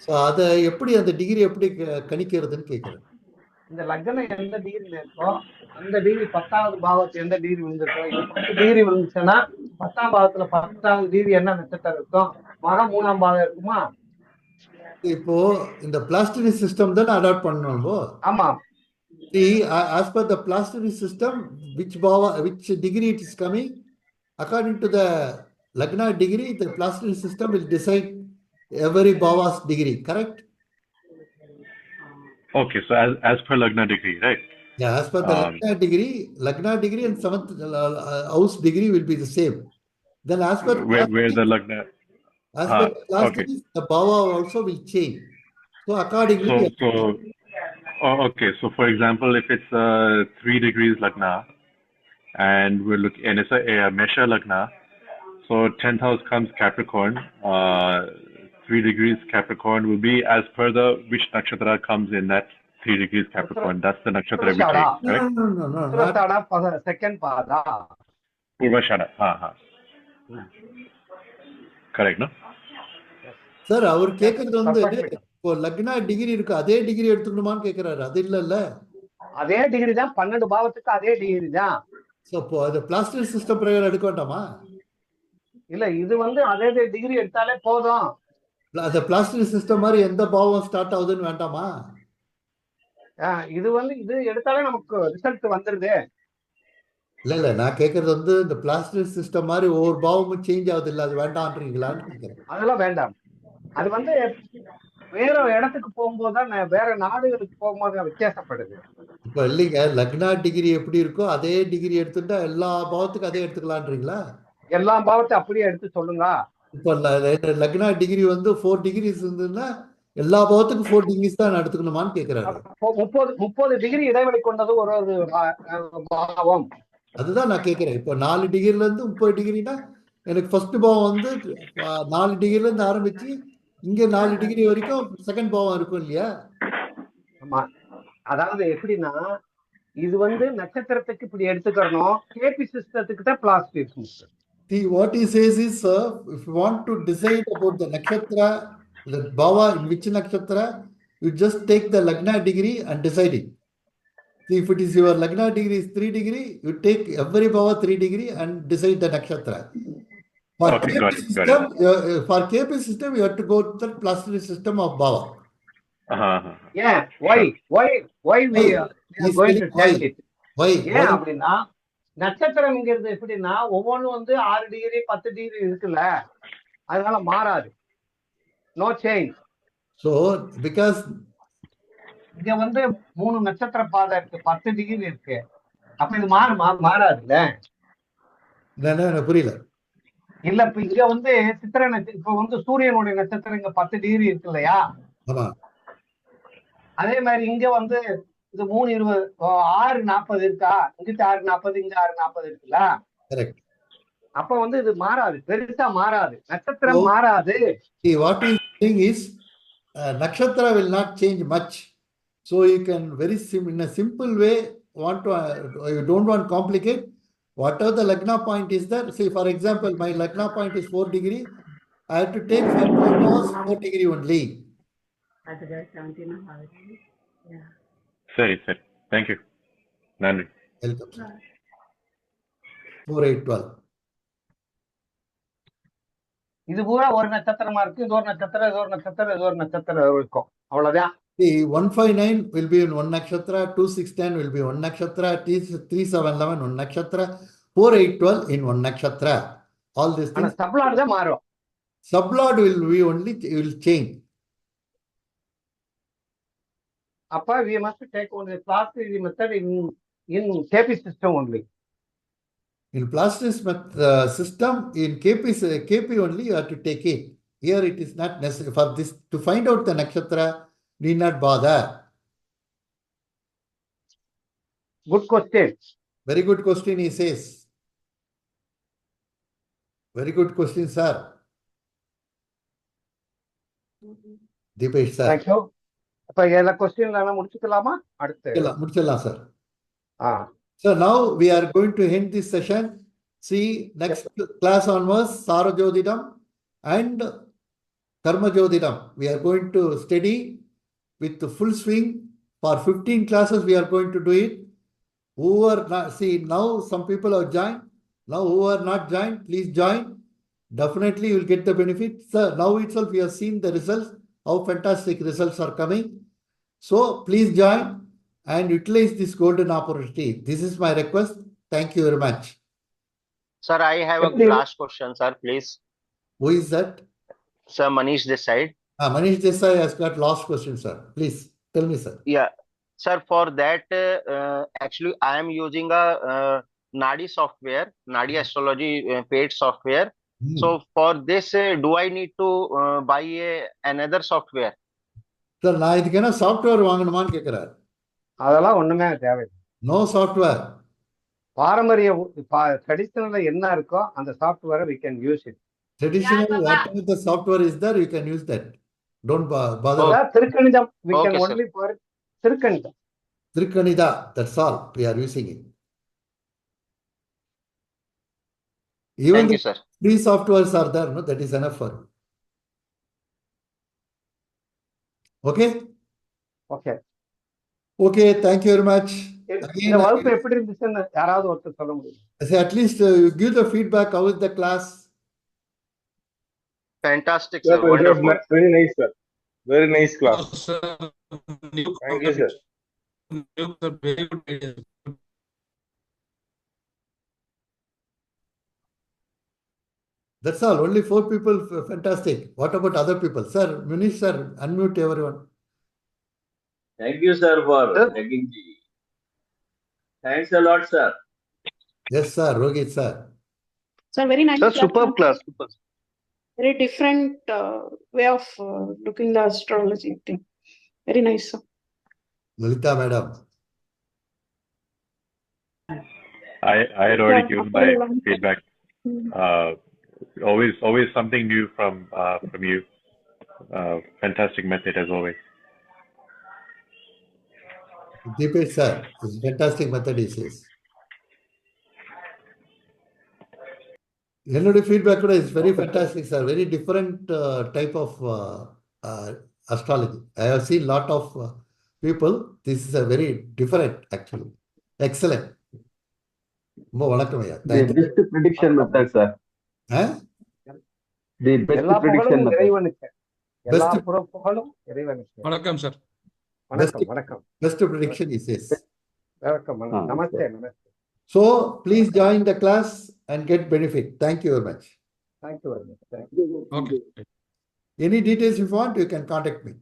ஸோ அதை எப்படி அந்த டிகிரி எப்படி கணிக்கிறதுன்னு கேட்குறேன். இந்த லக்னம் எந்த டிகிரில இருக்கோ அந்த டிகிரி 10வது பாவத்துல எந்த டிகிரி விழுந்திருக்கோ, 10 டிகிரி விழுந்துச்சுன்னா 10ஆம் பாவத்துல 10வது டிகிரி என்ன நட்சத்திரம் இருக்கும்? மகம் 3ஆம் பாவம் இருக்குமா? இப்போ இந்த பிளாஸ்டரி சிஸ்டம் தான் அடாப்ட் பண்ணணும். ஆமா. See, as per the planetary system, which degree it is coming, according to the Lagna degree, the planetary system will decide every bhava's degree, correct? Okay, so as per Lagna degree, right? Yeah, as per the Lagna degree and 7th house degree will be the same. Then as per where the Lagna, as per the planetary, the bhava also will change. So accordingly. Okay, so for example, if it's 3 degrees Lagna and we're looking, and it's a Mesha Lagna, so 10th house comes Capricorn, 3 degrees Capricorn will be as per the which nakshatra comes in that 3 degrees Capricorn. That's the nakshatra we take, correct? No. Second pada. Purvashada. Correct, no? Sir, அவர் கேட்கறது வந்து இப்போ லக்னா degree இருக்கு அதே degree எடுத்துக்கணுமான்னு கேட்கிறாரு. அது இல்ல அதே degree தான் 12 பாவத்துக்கு அதே டிகிரி தான். சோ இப்போ அது பிளாஸ்டரி சிஸ்டம் பிரகாரம் எடுக்க வேண்டாமா? இல்ல, இது வந்து அதே டிகிரி எடுத்தாலே போதும். அந்த பிளாஸ்டரி சிஸ்டம் மாதிரி எந்த பாவம் ஸ்டார்ட் ஆகுதுன்னு வேண்டாமா? இது வந்து இது எடுத்தாலே நமக்கு ரிசல்ட் வந்துருது. இல்ல நான் கேட்கறது வந்து இந்த பிளாஸ்டரி சிஸ்டம் மாதிரி ஒவ்வொரு பாவமும் சேஞ்ச் ஆகுது இல்ல, அது வேண்டாம்ன்றீங்களான்னு கேட்கிறேன். அதெல்லாம் வேண்டாம். அது வந்து வேற இடத்துக்கு போகும்போது தான், வேற நாடுகளுக்கு போகும்போது வித்தியாசப்படுது. இப்ப இல்லைங்க, லக்னா டிகிரி எப்படி இருக்கோ அதே டிகிரி எடுத்துட்டா எல்லா பாவத்துக்கும் அதே எடுத்துக்கலான்றீங்களா? எல்லா பாவத்தை அப்படியே எடுத்து சொல்லுங்க. இப்ப லக்னா டிகிரி வந்து 4 டிகிரிஸ் இருந்ததுன்னா எல்லா பாவத்துக்கும் 4 டிகிரிஸ் தான் எடுத்துக்கணுமான்னு கேக்குறாரு. 30 டிகிரி இடைவெளி கொண்டது ஒரு ஒரு பாவம். அதுதான் நான் கேட்கிறேன். இப்போ 4 டிகிரில இருந்து 30 டிகிரினா எனக்கு ஃபர்ஸ்ட் பாவம் வந்து 4 டிகிரில இருந்து ஆரம்பிச்சு இங்க 4 டிகிரி வரைக்கும் செகண்ட் பாவம் இருக்கும் இல்லையா? ஆமா, அதாவது எப்படின்னா இது வந்து நட்சத்திரத்துக்கு இப்படி எடுத்துக்கணும், கேபி சிஸ்டத்துக்கு தான் பிளாஸ்ட் இருக்கும். See, what he says is, if you want to decide about the nakshatra, the bhava in which nakshatra, you just take the lagna degree and decide it. See, if it is your lagna degree is 3 degree, you take every bhava 3 degree and decide the nakshatra. For Okay, KP got it, got system, for KP system, you have to go to the planetary system of bhava. Yeah, why we are going to take it? Why? ஏன் அப்படின்னா நட்சத்திரம்ங்கிறது எப்படின்னா ஒவ்வொன்றும் வந்து 6 degree 10 degree இருக்குல்ல, அதனால மாறாது. No change. So, because இங்க வந்து 3 நட்சத்திர பாதை இருக்கு, 10 டிகிரி இருக்கு, அப்ப இது மாறாதுல்ல. புரியல. இல்ல, இப்ப இங்க வந்து சித்திரை நட்சத்திரம், இப்ப வந்து சூரியனுடைய நட்சத்திரம் இங்க 10 டிகிரி இருக்கு இல்லையா? ஆமா. அதே மாதிரி இங்க வந்து இது 3:20 6:40 இருக்கா, இங்கிட்ட 6:40 இங்க 6:40 இருக்குல்ல. கரெக்ட். அப்ப வந்து இது மாறாது, பெருசா மாறாது, நட்சத்திரம் மாறாது. See, what he is saying is nakshatra will not change much. So you can in a simple way you don't want complicate. Whatever the lagna point is there, say for example, my lagna point is 4 degree. I have to take 4 degree only. Sorry. Thank you. Nandri. Welcome. 4, 8, 12. இது பூரா ஒரு நட்சத்திரமா இருக்கு, இது ஒரு நட்சத்திரம், இது ஒரு நட்சத்திரம், இது ஒரு நட்சத்திரம் இருக்கும், அவ்வளவுதான். 159 will be in 1 nakshatra, 2610 will be 1 nakshatra, 3711 1 nakshatra, 4812 in 1 nakshatra. All these things. Sublord தான் மாறும். Sublord will change. அப்ப we must take only planetary method in KP system only. In planetary system, in KP only you have to take it. Here it is not necessary for this to find out the nakshatra. Need not bother. Good question. Very good question, he says. Very good question, sir. Deepesh, sir. Thank you. அப்ப எல்லா question எல்லாம் முடிச்சுக்கலாமா? அடுத்து முடிச்சிடலாம் sir. So now we are going to end this session. See, next class onwards, Sara Jyotidam and Karma Jyotidam. We are going to study with the full swing. For 15 classes, we are going to do it. Who are not, see, now some people have joined. Now who are not joined, please join. Definitely you will get the benefit. Sir, now itself we have seen the results, how fantastic results are coming. So please join and utilize this golden opportunity. This is my request. Thank you very much. Sir, I have a last question, sir, please. Who is that? Sir, Manish this side. Manish Desai has got last question, sir. Please tell me, sir. Yeah, sir, for that, actually, I am using a Nadi software, Nadi astrology paid software. So for this, do I need to buy another software? Sir, நான் இதுக்கு என்ன software வாங்கணுமான்னு கேட்கிறார். அதெல்லாம் ஒண்ணுமே தேவையில்லை. No software. பாரம்பரிய ட்ரெடிஷனல்ல என்ன இருக்கோ அந்த சாஃப்ட்வேரை we can use it. Traditional, whatever the software is there, you can use that. Don't bother. Thirukkanidam, we can only for Thirukkanidam. Thirukkanida, that's all we are using it. Even Thank you, sir. Free softwares are there, no? That is enough for you. Okay? Okay. Okay, thank you very much. இந்த வகுப்பு எப்படி இருந்துச்சுன்னு யாராவது ஒருத்தர் சொல்ல முடியும்? At least give the feedback. How is the class? Fantastic, sir. Wonderful. Very nice, sir. Very nice class. Thank you, sir. Very good idea. That's all. Only 4 people. Fantastic. What about other people? Sir, Munish sir, unmute everyone. Thank you, sir, for taking the Thanks a lot, sir. Yes, sir. Rohit, sir. Sir, very nice. Sir, platform. superb class. Super. Very different way of looking the astrology thing. Very nice, sir. Lolita, madam. I had already Yeah, given my after feedback. Mm. Always something new from you. Fantastic method as always. Deepesh, sir. It's fantastic method, he says. என்னுடைய feedback கூட is very fantastic, sir. Very different type of astrology. I have seen lot of people. This is a very different, actually. Excellent. ரொம்ப வணக்கம் ஐயா. The best prediction method, sir. The best எல்லா prediction புகழும் method. இறைவனுக்கு. எல்லா Best- புகழும் இறைவனுக்கு. வணக்கம் சார். வணக்கம், வணக்கம். Best prediction, he says. வணக்கம், வணக்கம். நமஸ்தே, நமஸ்தே. So, please join the class and get benefit. Thank you very much. Thank you very much. Thank you. Okay. Any details if you want, you can contact me.